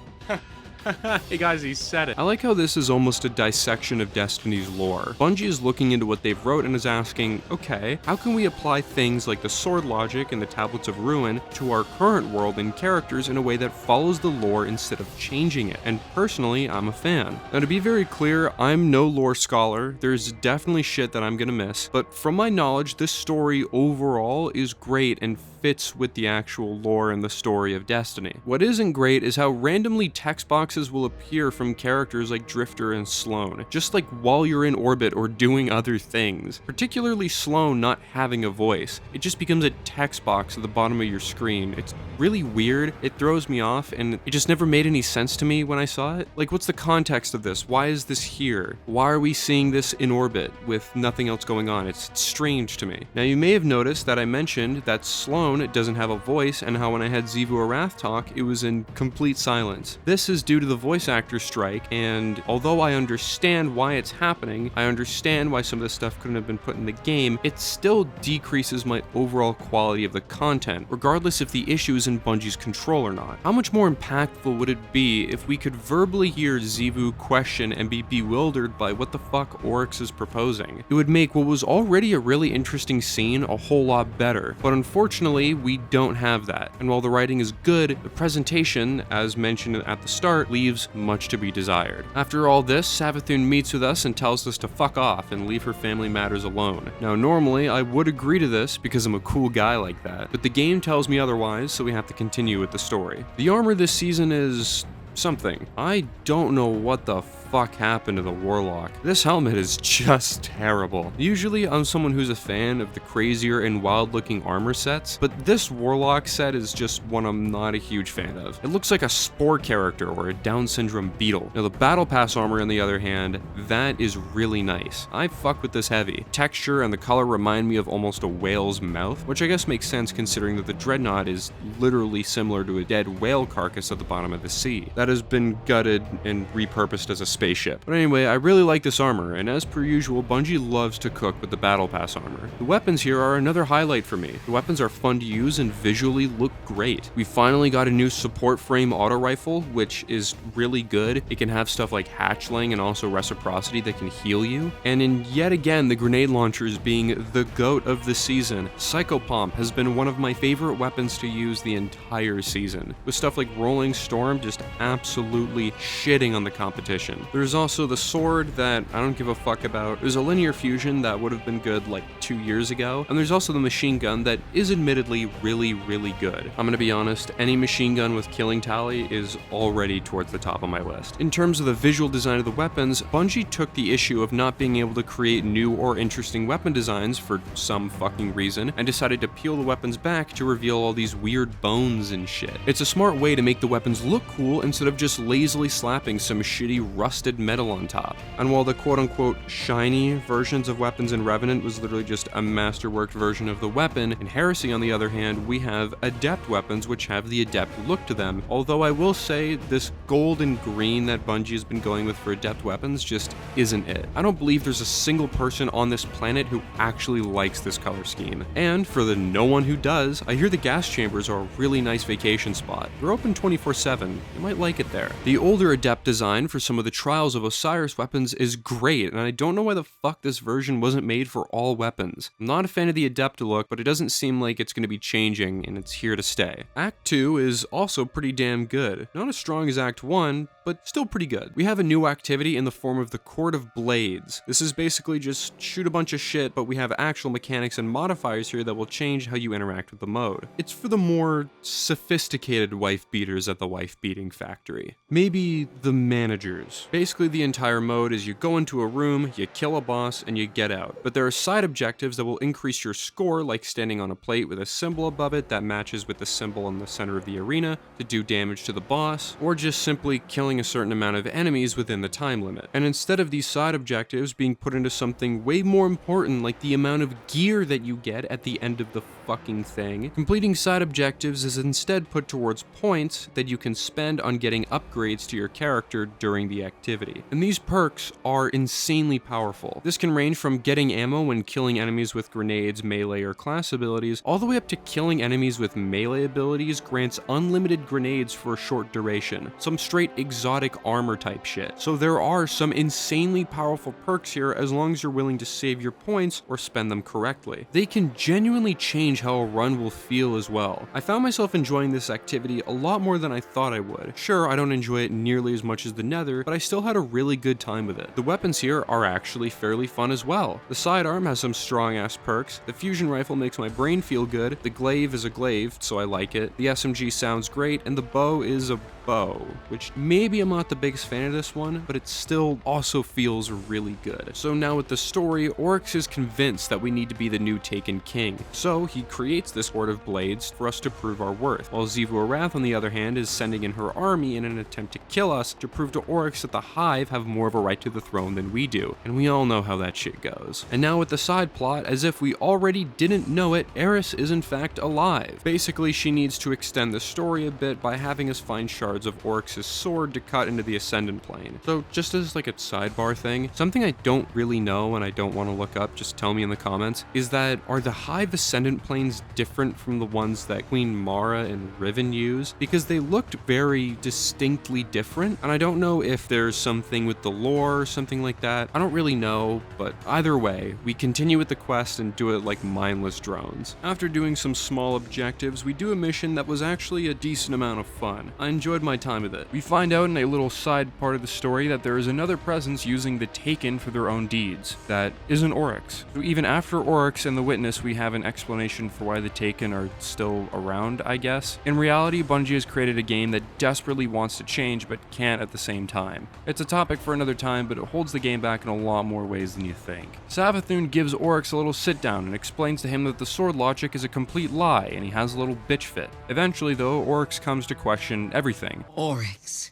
Hey guys, he said it. I like how this is almost a dissection of Destiny's lore. Bungie is looking into what they've wrote and is asking, okay, how can we apply things like the sword logic and the Tablets of Ruin to our current world and characters in a way that follows the lore instead of changing it? And personally, I'm a fan. Now to be very clear, I'm no lore scholar. There's definitely shit that I'm gonna miss, but from my knowledge, this story overall is great and fits with the actual lore and the story of Destiny. What isn't great is how randomly text boxes will appear from characters like Drifter and Sloan, just like while you're in orbit or doing other things. Particularly Sloan not having a voice. It just becomes a text box at the bottom of your screen. It's really weird, it throws me off, and it just never made any sense to me when I saw it. Like, what's the context of this? Why is this here? Why are we seeing this in orbit with nothing else going on? It's strange to me. Now, you may have noticed that I mentioned that Sloan doesn't have a voice, and how when I had Xivu Arath talk, it was in complete silence. This is due to the voice actor strike, and although I understand why it's happening, I understand why some of this stuff couldn't have been put in the game, it still decreases my overall quality of the content, regardless if the issue is in Bungie's control or not. How much more impactful would it be if we could verbally hear Xivu question and be bewildered by what the fuck Oryx is proposing? It would make what was already a really interesting scene a whole lot better, but unfortunately we don't have that, and while the writing is good, the presentation, as mentioned at the start, leaves much to be desired. After all this, Savathun meets with us and tells us to fuck off and leave her family matters alone. Now normally I would agree to this because I'm a cool guy like that, but the game tells me otherwise, so we have to continue with the story. The armor this season is something. I don't know what the fuck happened to the Warlock. This helmet is just terrible. Usually I'm someone who's a fan of the crazier and wild looking armor sets, but this Warlock set is just one I'm not a huge fan of. It looks like a Spore character or a Down syndrome beetle. Now the Battle Pass armor on the other hand, that is really nice. I fuck with this heavy. Texture and the color remind me of almost a whale's mouth, which I guess makes sense considering that the Dreadnought is literally similar to a dead whale carcass at the bottom of the sea that has been gutted and repurposed as a spaceship. But anyway, I really like this armor, and as per usual, Bungie loves to cook with the Battle Pass armor. The weapons here are another highlight for me. The weapons are fun to use and visually look great. We finally got a new support frame auto rifle, which is really good. It can have stuff like hatchling and also reciprocity that can heal you. And in yet again, the grenade launchers being the GOAT of the season, Psychopomp has been one of my favorite weapons to use the entire season, with stuff like Rolling Storm just absolutely shitting on the competition. There's also the sword that I don't give a fuck about. There's a linear fusion that would have been good like 2 years ago, and there's also the machine gun that is admittedly really good. I'm gonna be honest, any machine gun with killing tally is already towards the top of my list. In terms of the visual design of the weapons, Bungie took the issue of not being able to create new or interesting weapon designs for some fucking reason, and decided to peel the weapons back to reveal all these weird bones and shit. It's a smart way to make the weapons look cool instead of just lazily slapping some shitty rusted metal on top. And while the quote-unquote shiny versions of weapons in Revenant was literally just a masterworked version of the weapon, in Heresy on the other hand, we have Adept weapons which have the Adept look to them, although I will say this gold and green that Bungie has been going with for Adept weapons just isn't it. I don't believe there's a single person on this planet who actually likes this color scheme. And for the no one who does, I hear the gas chambers are a really nice vacation spot. They're open 24/7, you might like it there. The older Adept design for some of the Trials of Osiris weapons is great, and I don't know why the fuck this version wasn't made for all weapons. I'm not a fan of the Adept look, but it doesn't seem like it's going to be changing, and it's here to stay. Act 2 is also pretty damn good. Not as strong as Act 1, but still pretty good. We have a new activity in the form of the Court of Blades. This is basically just shoot a bunch of shit, but we have actual mechanics and modifiers here that will change how you interact with the mode. It's for the more sophisticated wife beaters at the wife beating factory. Maybe the managers. Basically the entire mode is you go into a room, you kill a boss, and you get out. But there are side objectives that will increase your score, like standing on a plate with a symbol above it that matches with the symbol in the center of the arena to do damage to the boss, or just simply killing a certain amount of enemies within the time limit. And instead of these side objectives being put into something way more important like the amount of gear that you get at the end of the fucking thing, completing side objectives is instead put towards points that you can spend on getting upgrades to your character during the activity. And these perks are insanely powerful. This can range from getting ammo when killing enemies with grenades, melee, or class abilities, all the way up to killing enemies with melee abilities grants unlimited grenades for a short duration. Some straight exotic armor type shit. So there are some insanely powerful perks here as long as you're willing to save your points or spend them correctly. They can genuinely change how a run will feel as well. I found myself enjoying this activity a lot more than I thought I would. Sure, I don't enjoy it nearly as much as the Nether, but I still had a really good time with it. The weapons here are actually fairly fun as well. The sidearm has some strong-ass perks. The fusion rifle makes my brain feel good. The glaive is a glaive, so I like it. The SMG sounds great, and the bow is a bow, which maybe I'm not the biggest fan of this one, but it still also feels really good. So now with the story, Oryx is convinced that we need to be the new Taken King. So he creates this horde of blades for us to prove our worth, while Xivu Arath, on the other hand, is sending in her army in an attempt to kill us to prove to Oryx that the Hive have more of a right to the throne than we do, and we all know how that shit goes. And now with the side plot, as if we already didn't know it, Eris is in fact alive. Basically, she needs to extend the story a bit by having us find shards of Oryx's sword to cut into the Ascendant Plane. So just as like a sidebar thing, something I don't really know and I don't want to look up, just tell me in the comments, is that are the Hive Ascendant Planes different from the ones that Queen Mara and Riven use? Because they looked very distinctly different, and I don't know if there's something with the lore or something like that. I don't really know, but either way, we continue with the quest and do it like mindless drones. After doing some small objectives, we do a mission that was actually a decent amount of fun. I enjoyed my time with it. We find out in a little side part of the story that there is another presence using the Taken for their own deeds. That isn't Oryx. So even after Oryx and the Witness, we have an explanation for why the Taken are still around, I guess. In reality, Bungie has created a game that desperately wants to change but can't at the same time. It's a topic for another time, but it holds the game back in a lot more ways than you think. Savathûn gives Oryx a little sit down and explains to him that the sword logic is a complete lie and he has a little bitch fit. Eventually though, Oryx comes to question everything. Oryx,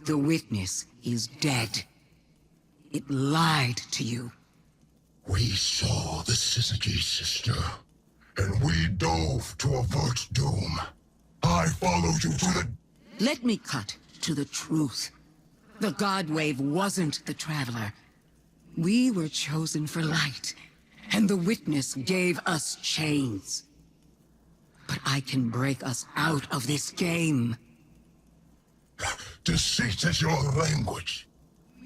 the Witness is dead. It lied to you. We saw the Syzygy, sister, and we dove to avert doom. I followed you to the... Let me cut to the truth. The God Wave wasn't the Traveler. We were chosen for light, and the Witness gave us chains. But I can break us out of this game. Deceit is your language.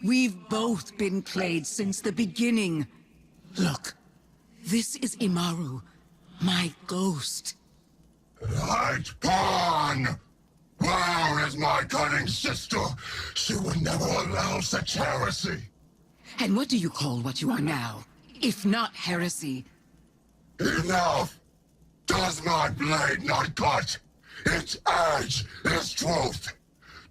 We've both been played since the beginning. Look, this is Imaru, my ghost. Light Pawn! Where is my cunning sister? She would never allow such heresy. And what do you call what you are now, if not heresy? Enough! Does my blade not cut? Its edge is truth.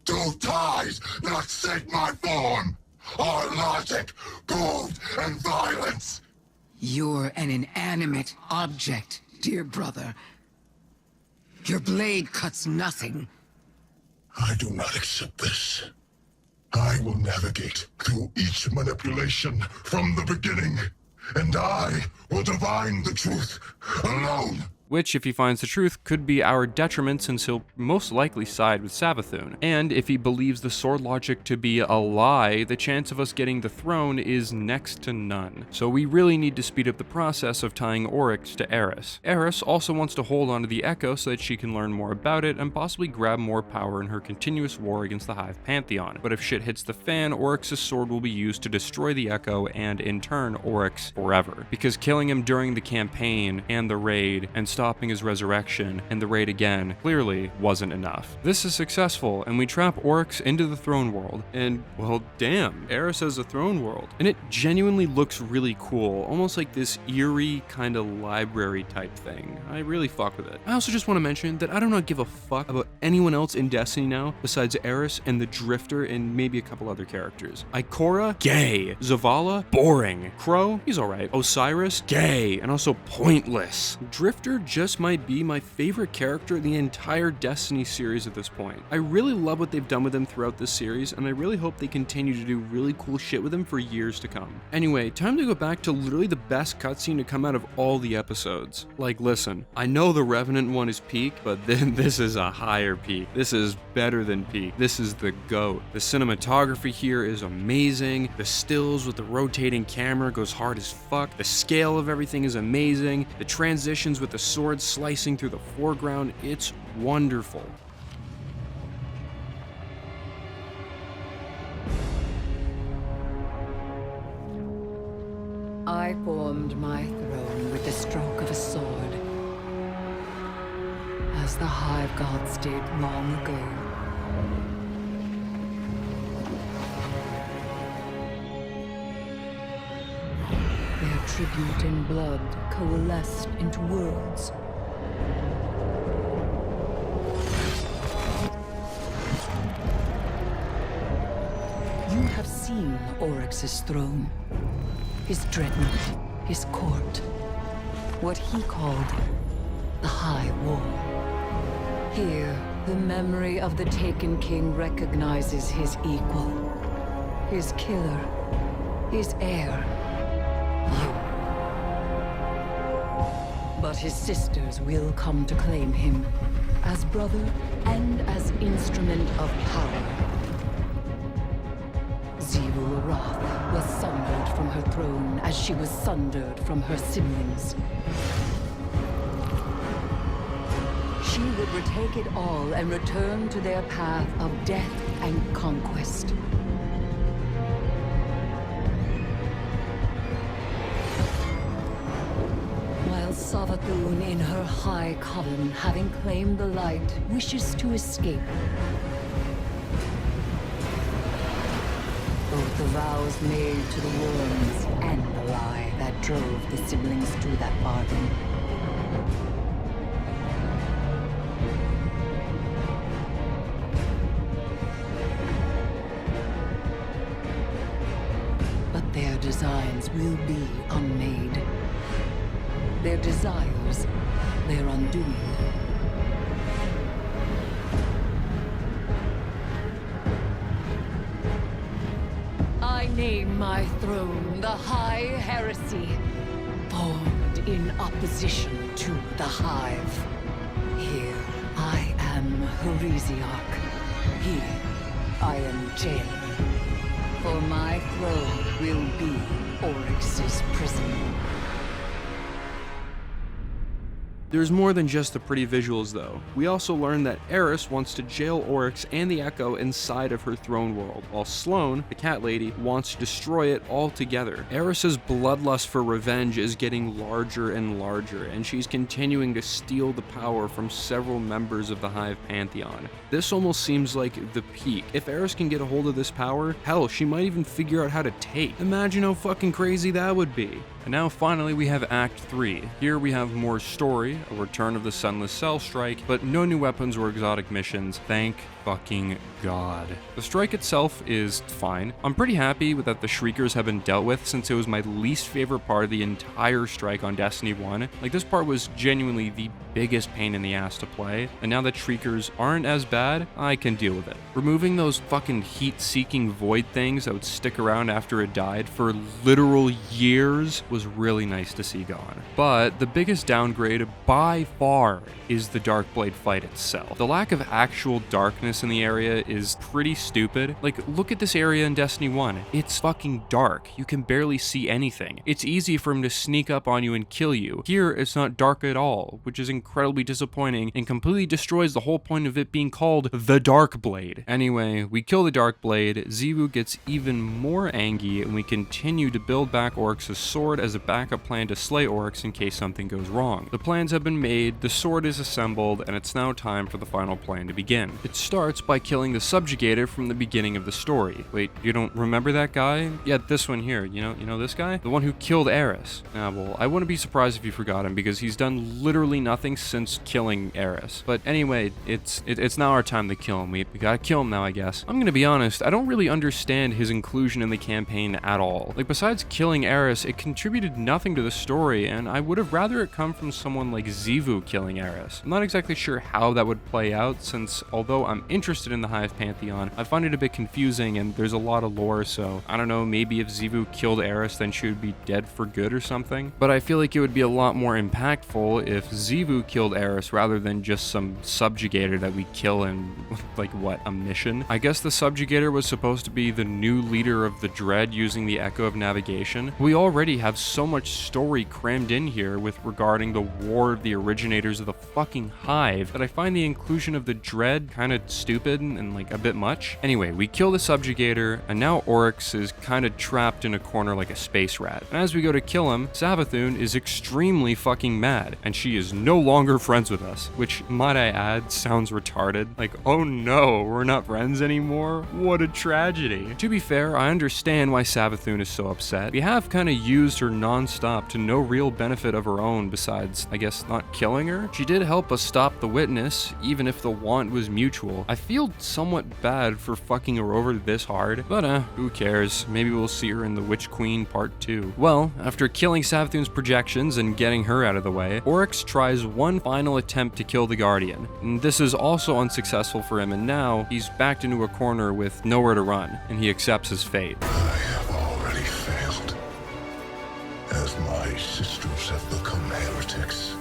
Do ties not sink my form? Are logic, gold, and violence? You're an inanimate object, dear brother. Your blade cuts nothing. I do not accept this. I will navigate through each manipulation from the beginning, and I will divine the truth alone. Which, if he finds the truth, could be our detriment since he'll most likely side with Savathûn. And if he believes the sword logic to be a lie, the chance of us getting the throne is next to none. So we really need to speed up the process of tying Oryx to Eris. Eris also wants to hold onto the Echo so that she can learn more about it and possibly grab more power in her continuous war against the Hive Pantheon. But if shit hits the fan, Oryx's sword will be used to destroy the Echo and, in turn, Oryx forever. Because killing him during the campaign and the raid and stopping his resurrection and the raid again clearly wasn't enough. This is successful, and we trap Oryx into the throne world, and well damn, Eris has a throne world. And it genuinely looks really cool, almost like this eerie kind of library type thing. I really fuck with it. I also just want to mention that I do not give a fuck about anyone else in Destiny now besides Eris and the Drifter and maybe a couple other characters. Ikora, gay. Zavala, boring. Crow, he's alright. Osiris, gay, and also pointless. Drifter just might be my favorite character in the entire Destiny series at this point. I really love what they've done with him throughout this series, and I really hope they continue to do really cool shit with him for years to come. Anyway, time to go back to literally the best cutscene to come out of all the episodes. Like, listen, I know the Revenant one is peak, but then this is a higher peak. This is better than peak. This is the GOAT. The cinematography here is amazing. The stills with the rotating camera goes hard as fuck. The scale of everything is amazing. The transitions with the sword slicing through the foreground, it's wonderful. I formed my throne with the stroke of a sword, as the Hive Gods did long ago. Their tribute and blood coalesced into worlds. You have seen Oryx's throne, his dreadnought, his court, what he called the High Wall. Here, the memory of the Taken King recognizes his equal, his killer, his heir, you. But his sisters will come to claim him as brother and as instrument of power. Xivu Arath was sundered from her throne as she was sundered from her siblings. She would retake it all and return to their path of death and conquest. While Savathun in her high coven, having claimed the light, wishes to escape. Both the vows made to the worms and the lie that drove the siblings to that bargain. But their designs will be unmade. Their desires, their undoing. I name my throne the High Heresy, formed in opposition to the Hive. Here I am Heresiarch. Here I am jailer. For my throne will be Oryx's prison. There's more than just the pretty visuals though. We also learn that Eris wants to jail Oryx and the Echo inside of her throne world, while Sloane, the cat lady, wants to destroy it altogether. Eris's bloodlust for revenge is getting larger and larger, and she's continuing to steal the power from several members of the Hive Pantheon. This almost seems like the peak. If Eris can get a hold of this power, hell, she might even figure out how to take. Imagine how fucking crazy that would be. And now finally we have Act 3. Here we have more story, a return of the Sunless Cell Strike, but no new weapons or exotic missions, thank fucking god. The strike itself is fine. I'm pretty happy that the Shriekers have been dealt with, since it was my least favorite part of the entire strike on Destiny 1. Like, this part was genuinely the biggest pain in the ass to play, and now that Shriekers aren't as bad, I can deal with it. Removing those fucking heat-seeking void things that would stick around after it died for literal years was really nice to see gone. But the biggest downgrade by far is the Darkblade fight itself. The lack of actual darkness in the area is pretty stupid. Like, look at this area in Destiny 1. It's fucking dark. You can barely see anything. It's easy for him to sneak up on you and kill you. Here, it's not dark at all, which is incredibly disappointing and completely destroys the whole point of it being called the Darkblade. Anyway, we kill the Darkblade, Xivu gets even more angry, and we continue to build back Oryx's sword as a backup plan to slay Oryx in case something goes wrong. The plans have been made, the sword is assembled, and it's now time for the final plan to begin. It starts by killing the Subjugator from the beginning of the story. Wait, you don't remember that guy? Yeah, this one here. You know this guy? The one who killed Eris. Well, I wouldn't be surprised if you forgot him, because he's done literally nothing since killing Eris. But anyway, it's now our time to kill him. We gotta kill him now, I guess. I'm gonna be honest, I don't really understand his inclusion in the campaign at all. Like, besides killing Eris, it contributed nothing to the story, and I would have rather it come from someone like Xivu killing Eris. I'm not exactly sure how that would play out, since although I'm interested in the Hive Pantheon, I find it a bit confusing and there's a lot of lore, so I don't know, maybe if Xivu killed Eris then she would be dead for good or something. But I feel like it would be a lot more impactful if Xivu killed Eris rather than just some Subjugator that we kill in, like, what, a mission? I guess the Subjugator was supposed to be the new leader of the Dread using the Echo of Navigation. We already have so much story crammed in here with regarding the war of the originators of the fucking Hive that I find the inclusion of the Dread kind of stupid and like a bit much. Anyway, we kill the subjugator, and now Oryx is kind of trapped in a corner like a space rat. And as we go to kill him, Savathun is extremely fucking mad, and she is no longer friends with us, which, might I add, sounds retarded. Like, oh no, we're not friends anymore? What a tragedy. To be fair, I understand why Savathun is so upset. We have kind of used her non-stop to no real benefit of her own besides, I guess, not killing her. She did help us stop the witness, even if the want was mutual. I feel somewhat bad for fucking her over this hard, but who cares? Maybe we'll see her in the Witch Queen Part 2. Well, after killing Savathun's projections and getting her out of the way, Oryx tries one final attempt to kill the Guardian. And this is also unsuccessful for him, and now he's backed into a corner with nowhere to run, and he accepts his fate. I have already failed. As my sisters have become heretics,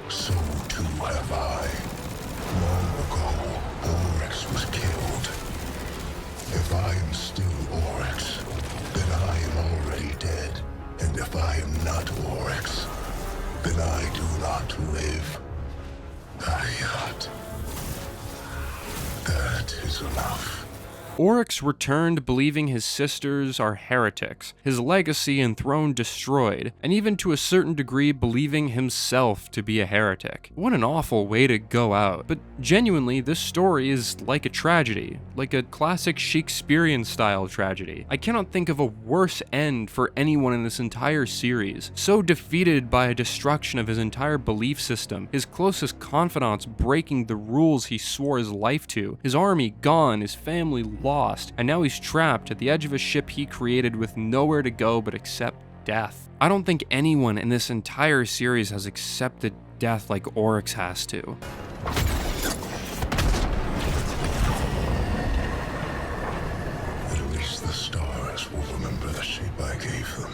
so too have I. Long ago, Oryx was killed. If I am still Oryx, then I am already dead. And if I am not Oryx, then I do not live. Ayat. That is enough. Oryx returned believing his sisters are heretics, his legacy and throne destroyed, and even to a certain degree believing himself to be a heretic. What an awful way to go out. But genuinely, this story is like a tragedy, like a classic Shakespearean style tragedy. I cannot think of a worse end for anyone in this entire series. So defeated by a destruction of his entire belief system, his closest confidants breaking the rules he swore his life to, his army gone, his family lost, and now he's trapped at the edge of a ship he created with nowhere to go but accept death. I don't think anyone in this entire series has accepted death like Oryx has to. At least the stars will remember the shape I gave them.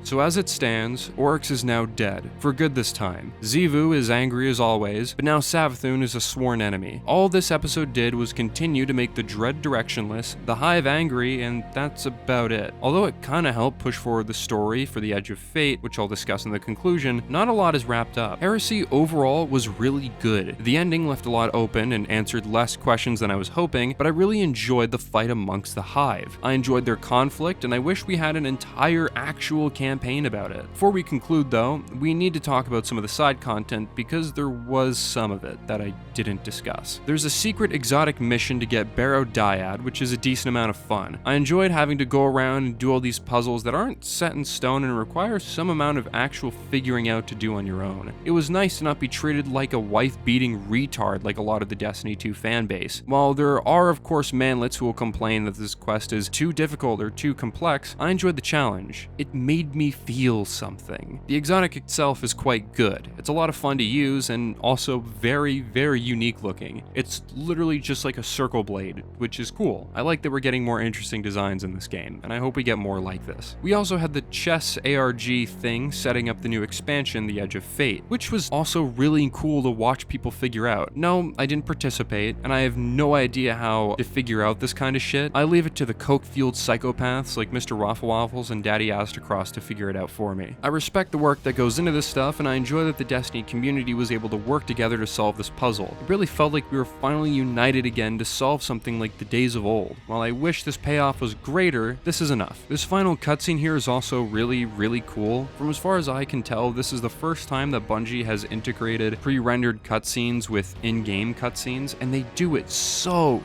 So as it stands, Oryx is now dead, for good this time. Xivu is angry as always, but now Savathun is a sworn enemy. All this episode did was continue to make the Dread directionless, the Hive angry, and that's about it. Although it kinda helped push forward the story for the Edge of Fate, which I'll discuss in the conclusion, not a lot is wrapped up. Heresy overall was really good. The ending left a lot open and answered less questions than I was hoping, but I really enjoyed the fight amongst the Hive. I enjoyed their conflict, and I wish we had an entire actual campaign about it. Before we conclude though, we need to talk about some of the side content because there was some of it that I didn't discuss. There's a secret exotic mission to get Barrow Dyad, which is a decent amount of fun. I enjoyed having to go around and do all these puzzles that aren't set in stone and require some amount of actual figuring out to do on your own. It was nice to not be treated like a wife-beating retard like a lot of the Destiny 2 fanbase. While there are of course manlets who will complain that this quest is too difficult or too complex, I enjoyed the challenge. It made me feel something. The exotic itself is quite good. It's a lot of fun to use and also very, very unique looking. It's literally just like a circle blade, which is cool. I like that we're getting more interesting designs in this game, and I hope we get more like this. We also had the chess ARG thing setting up the new expansion, The Edge of Fate, which was also really cool to watch people figure out. No, I didn't participate, and I have no idea how to figure out this kind of shit. I leave it to the coke-fueled psychopaths like Mr. Waffle and Daddy Astacross to figure it out for me. I respect the work that goes into this stuff, and I enjoy that the Destiny community was able to work together to solve this puzzle. It really felt like we were finally united again to solve something like the days of old. While I wish this payoff was greater, this is enough. This final cutscene here is also really, really cool. From as far as I can tell, this is the first time that Bungie has integrated pre-rendered cutscenes with in-game cutscenes, and they do it so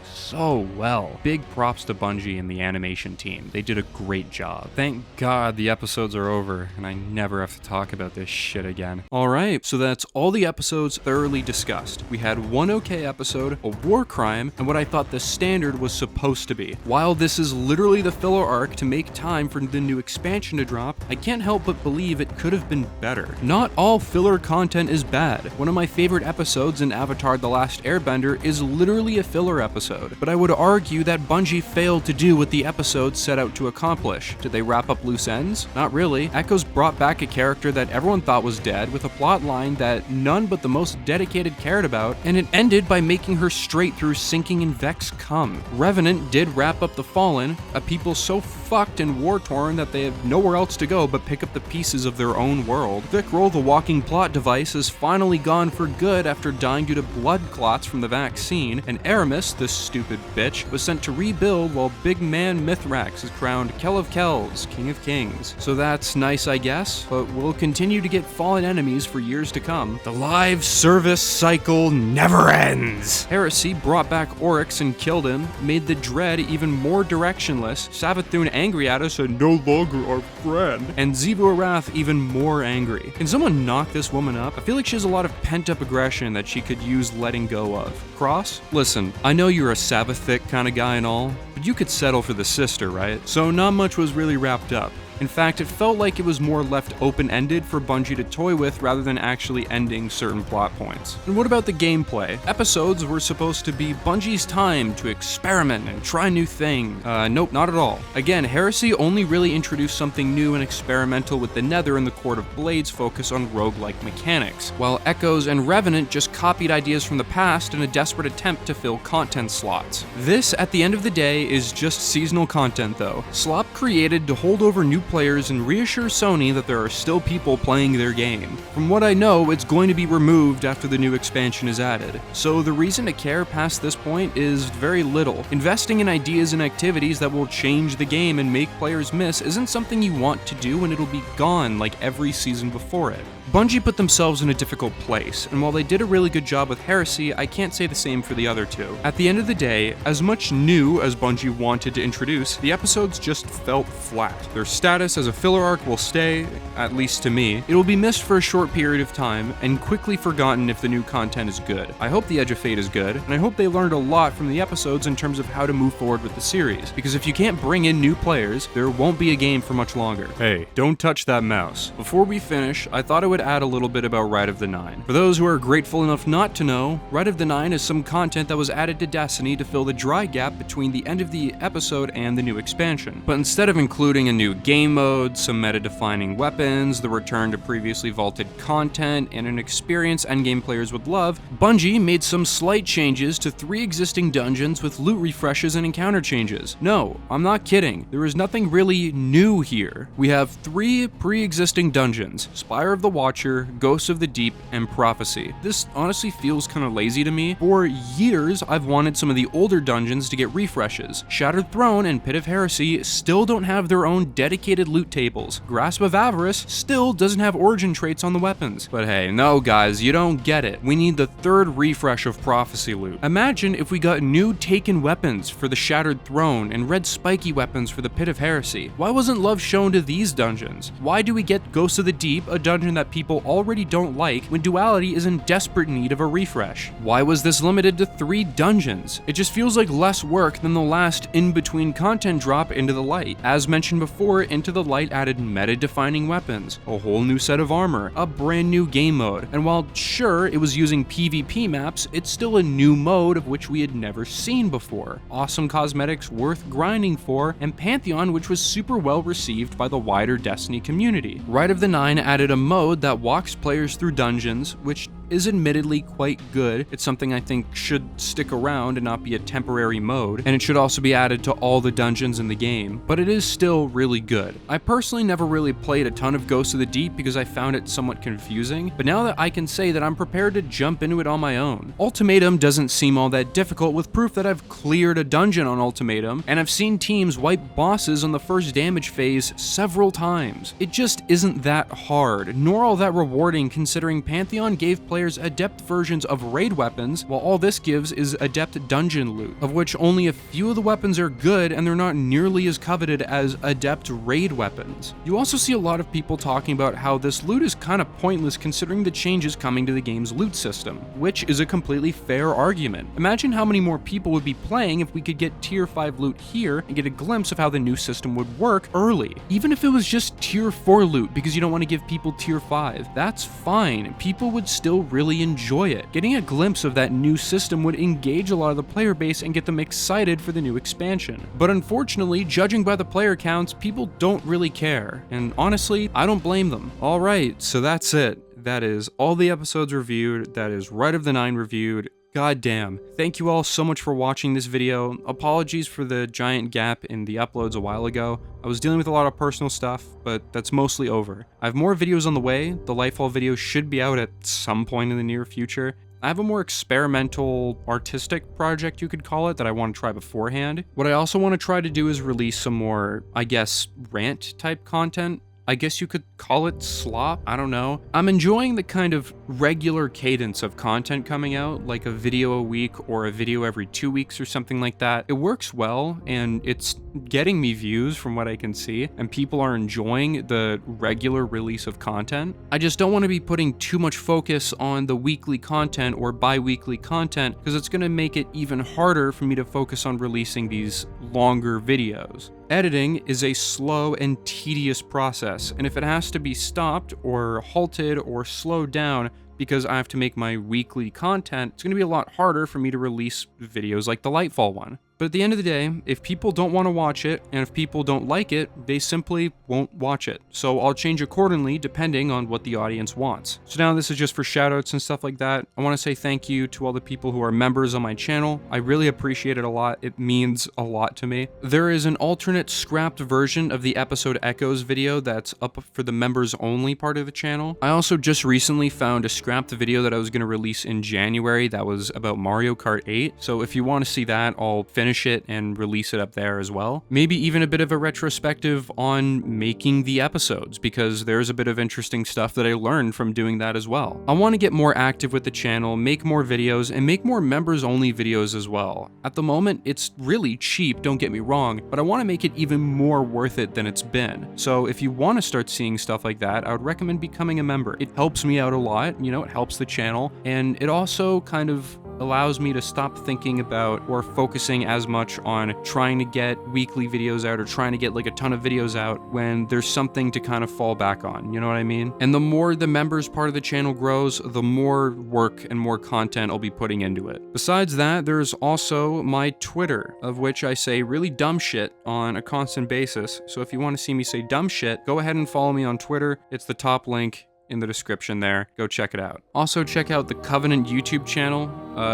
well. Big props to Bungie and the animation team. They did a great job. Thank God the episodes are over, and I never have to talk about this shit again. Alright, so that's all the episodes thoroughly discussed. We had one okay episode, a war crime, and what I thought the standard was supposed to be. While this is literally the filler arc to make time for the new expansion to drop, I can't help but believe it could have been better. Not all filler content is bad. One of my favorite episodes in Avatar: The Last Airbender is literally a filler episode, but I would argue that Bungie failed to do what the episode set out to accomplish. Did they wrap up loose ends? Not really. Echoes brought back a character that everyone thought was dead with a plot line that none but the most dedicated cared about, and it ended by making her straight through sinking in Vex cum. Revenant did wrap up the Fallen, a people so fucked and war-torn that they have nowhere else to go but pick up the pieces of their own world. Vickrell, the walking plot device, is finally gone for good after dying due to blood clots from the vaccine, and Aramis, this stupid bitch, was sent to rebuild while big man Mithrax is crowned Kell of Kells, King of Kings. So that's nice, I guess, but we'll continue to get fallen enemies for years to come. The live service cycle never ends! Heresy brought back Oryx and killed him, made the Dread even more directionless, Savathun angry at us and no longer our friend, and Xivu Arath even more angry. Can someone knock this woman up? I feel like she has a lot of pent-up aggression that she could use letting go of. Cross? Listen, I know you're a Sabathic kind of guy and all, but you could settle for the sister, right? So not much was really wrapped up. In fact, it felt like it was more left open-ended for Bungie to toy with rather than actually ending certain plot points. And what about the gameplay? Episodes were supposed to be Bungie's time to experiment and try new things. Nope, not at all. Again, Heresy only really introduced something new and experimental with the Nether and the Court of Blades' focus on roguelike mechanics, while Echoes and Revenant just copied ideas from the past in a desperate attempt to fill content slots. This, at the end of the day, is just seasonal content though. Slop created to hold over new players and reassure Sony that there are still people playing their game. From what I know, it's going to be removed after the new expansion is added. So the reason to care past this point is very little. Investing in ideas and activities that will change the game and make players miss isn't something you want to do when it'll be gone like every season before it. Bungie put themselves in a difficult place, and while they did a really good job with Heresy, I can't say the same for the other two. At the end of the day, as much new as Bungie wanted to introduce, the episodes just felt flat. Their status as a filler arc will stay, at least to me. It will be missed for a short period of time, and quickly forgotten if the new content is good. I hope the Edge of Fate is good, and I hope they learned a lot from the episodes in terms of how to move forward with the series, because if you can't bring in new players, there won't be a game for much longer. Hey, don't touch that mouse. Before we finish, I thought I would add a little bit about Rite of the Nine. For those who are grateful enough not to know, Rite of the Nine is some content that was added to Destiny to fill the dry gap between the end of the episode and the new expansion. But instead of including a new game mode, some meta-defining weapons, the return to previously vaulted content, and an experience endgame players would love, Bungie made some slight changes to 3 existing dungeons with loot refreshes and encounter changes. No, I'm not kidding. There is nothing really new here. We have 3 pre-existing dungeons: Spire of the Watcher, Ghosts of the Deep, and Prophecy. This honestly feels kind of lazy to me. For years, I've wanted some of the older dungeons to get refreshes. Shattered Throne and Pit of Heresy still don't have their own dedicated loot tables. Grasp of Avarice still doesn't have origin traits on the weapons. But hey, no guys, you don't get it. We need the 3rd refresh of Prophecy loot. Imagine if we got new taken weapons for the Shattered Throne and red spiky weapons for the Pit of Heresy. Why wasn't love shown to these dungeons? Why do we get Ghosts of the Deep, a dungeon that people already don't like, when Duality is in desperate need of a refresh? Why was this limited to 3 dungeons? It just feels like less work than the last in-between content drop Into the Light. As mentioned before, Into the Light added meta-defining weapons, a whole new set of armor, a brand new game mode, and while sure it was using PvP maps, it's still a new mode of which we had never seen before. Awesome cosmetics worth grinding for, and Pantheon which was super well received by the wider Destiny community. Rite of the Nine added a mode that walks players through dungeons, which is admittedly quite good. It's something I think should stick around and not be a temporary mode, and it should also be added to all the dungeons in the game, but it is still really good. I personally never really played a ton of Ghosts of the Deep because I found it somewhat confusing, but now that I can say that I'm prepared to jump into it on my own. Ultimatum doesn't seem all that difficult, with proof that I've cleared a dungeon on Ultimatum, and I've seen teams wipe bosses on the first damage phase several times. It just isn't that hard, nor all that rewarding considering Pantheon gave players adept versions of raid weapons, while all this gives is adept dungeon loot, of which only a few of the weapons are good and they're not nearly as coveted as adept raid weapons. You also see a lot of people talking about how this loot is kind of pointless considering the changes coming to the game's loot system, which is a completely fair argument. Imagine how many more people would be playing if we could get tier 5 loot here and get a glimpse of how the new system would work early. Even if it was just tier 4 loot because you don't want to give people tier 5, that's fine. People would still really enjoy it. Getting a glimpse of that new system would engage a lot of the player base and get them excited for the new expansion. But unfortunately, judging by the player counts, people don't really care. And honestly, I don't blame them. Alright, so that's it. That is all the episodes reviewed. That is Rite of the Nine reviewed. God damn. Thank you all so much for watching this video. Apologies for the giant gap in the uploads a while ago. I was dealing with a lot of personal stuff, but that's mostly over. I have more videos on the way. The Lightfall video should be out at some point in the near future. I have a more experimental, artistic project, you could call it, that I want to try beforehand. What I also want to try to do is release some more, I guess, rant-type content. I guess you could call it slop, I don't know. I'm enjoying the kind of regular cadence of content coming out, like a video a week or a video every 2 weeks or something like that. It works well, and it's getting me views from what I can see, and people are enjoying the regular release of content. I just don't want to be putting too much focus on the weekly content or bi-weekly content, because it's going to make it even harder for me to focus on releasing these longer videos. Editing is a slow and tedious process, and if it has to be stopped or halted or slowed down because I have to make my weekly content, it's going to be a lot harder for me to release videos like the Lightfall one. But at the end of the day, if people don't want to watch it, and if people don't like it, they simply won't watch it. So I'll change accordingly depending on what the audience wants. So now this is just for shoutouts and stuff like that. I want to say thank you to all the people who are members on my channel. I really appreciate it a lot. It means a lot to me. There is an alternate scrapped version of the episode Echoes video that's up for the members only part of the channel. I also just recently found a scrapped video that I was going to release in January that was about Mario Kart 8. So if you want to see that, I'll finish it and release it up there as well. Maybe even a bit of a retrospective on making the episodes, because there's a bit of interesting stuff that I learned from doing that as well. I want to get more active with the channel, make more videos, and make more members only videos as well. At the moment, it's really cheap, don't get me wrong, but I want to make it even more worth it than it's been. So if you want to start seeing stuff like that, I would recommend becoming a member. It helps me out a lot, you know, it helps the channel, and it also kind of allows me to stop thinking about or focusing as much on trying to get weekly videos out or trying to get like a ton of videos out when there's something to kind of fall back on, you know what I mean? And the more the members part of the channel grows, the more work and more content I'll be putting into it. Besides that, there's also my Twitter, of which I say really dumb shit on a constant basis. So if you want to see me say dumb shit, go ahead and follow me on Twitter. It's the top link in the description there. Go check it out. Also check out the Covenant YouTube channel.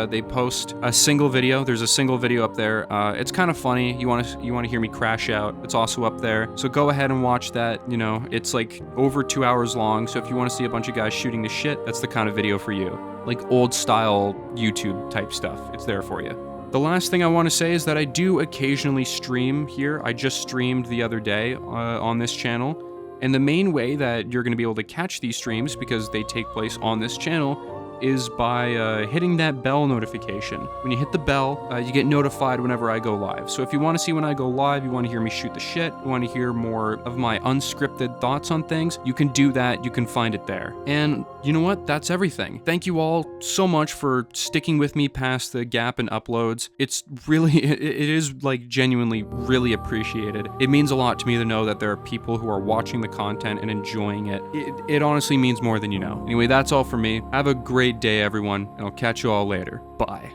They post a single video. There's a single video up there. It's kind of funny. You want to hear me crash out. It's also up there. So go ahead and watch that. You know, it's like over 2 hours long. So if you want to see a bunch of guys shooting the shit, that's the kind of video for you. Like old style YouTube type stuff. It's there for you. The last thing I want to say is that I do occasionally stream here. I just streamed the other day on this channel. And the main way that you're going to be able to catch these streams, because they take place on this channel, is by hitting that bell notification. When you hit the bell, you get notified whenever I go live. So if you want to see when I go live, you want to hear me shoot the shit, you want to hear more of my unscripted thoughts on things, you can do that, you can find it there. And you know what? That's everything. Thank you all so much for sticking with me past the gap in uploads. It's really, it is like genuinely really appreciated. It means a lot to me to know that there are people who are watching the content and enjoying it. It honestly means more than you know. Anyway, that's all for me. Have a great day, everyone, and I'll catch you all later. Bye.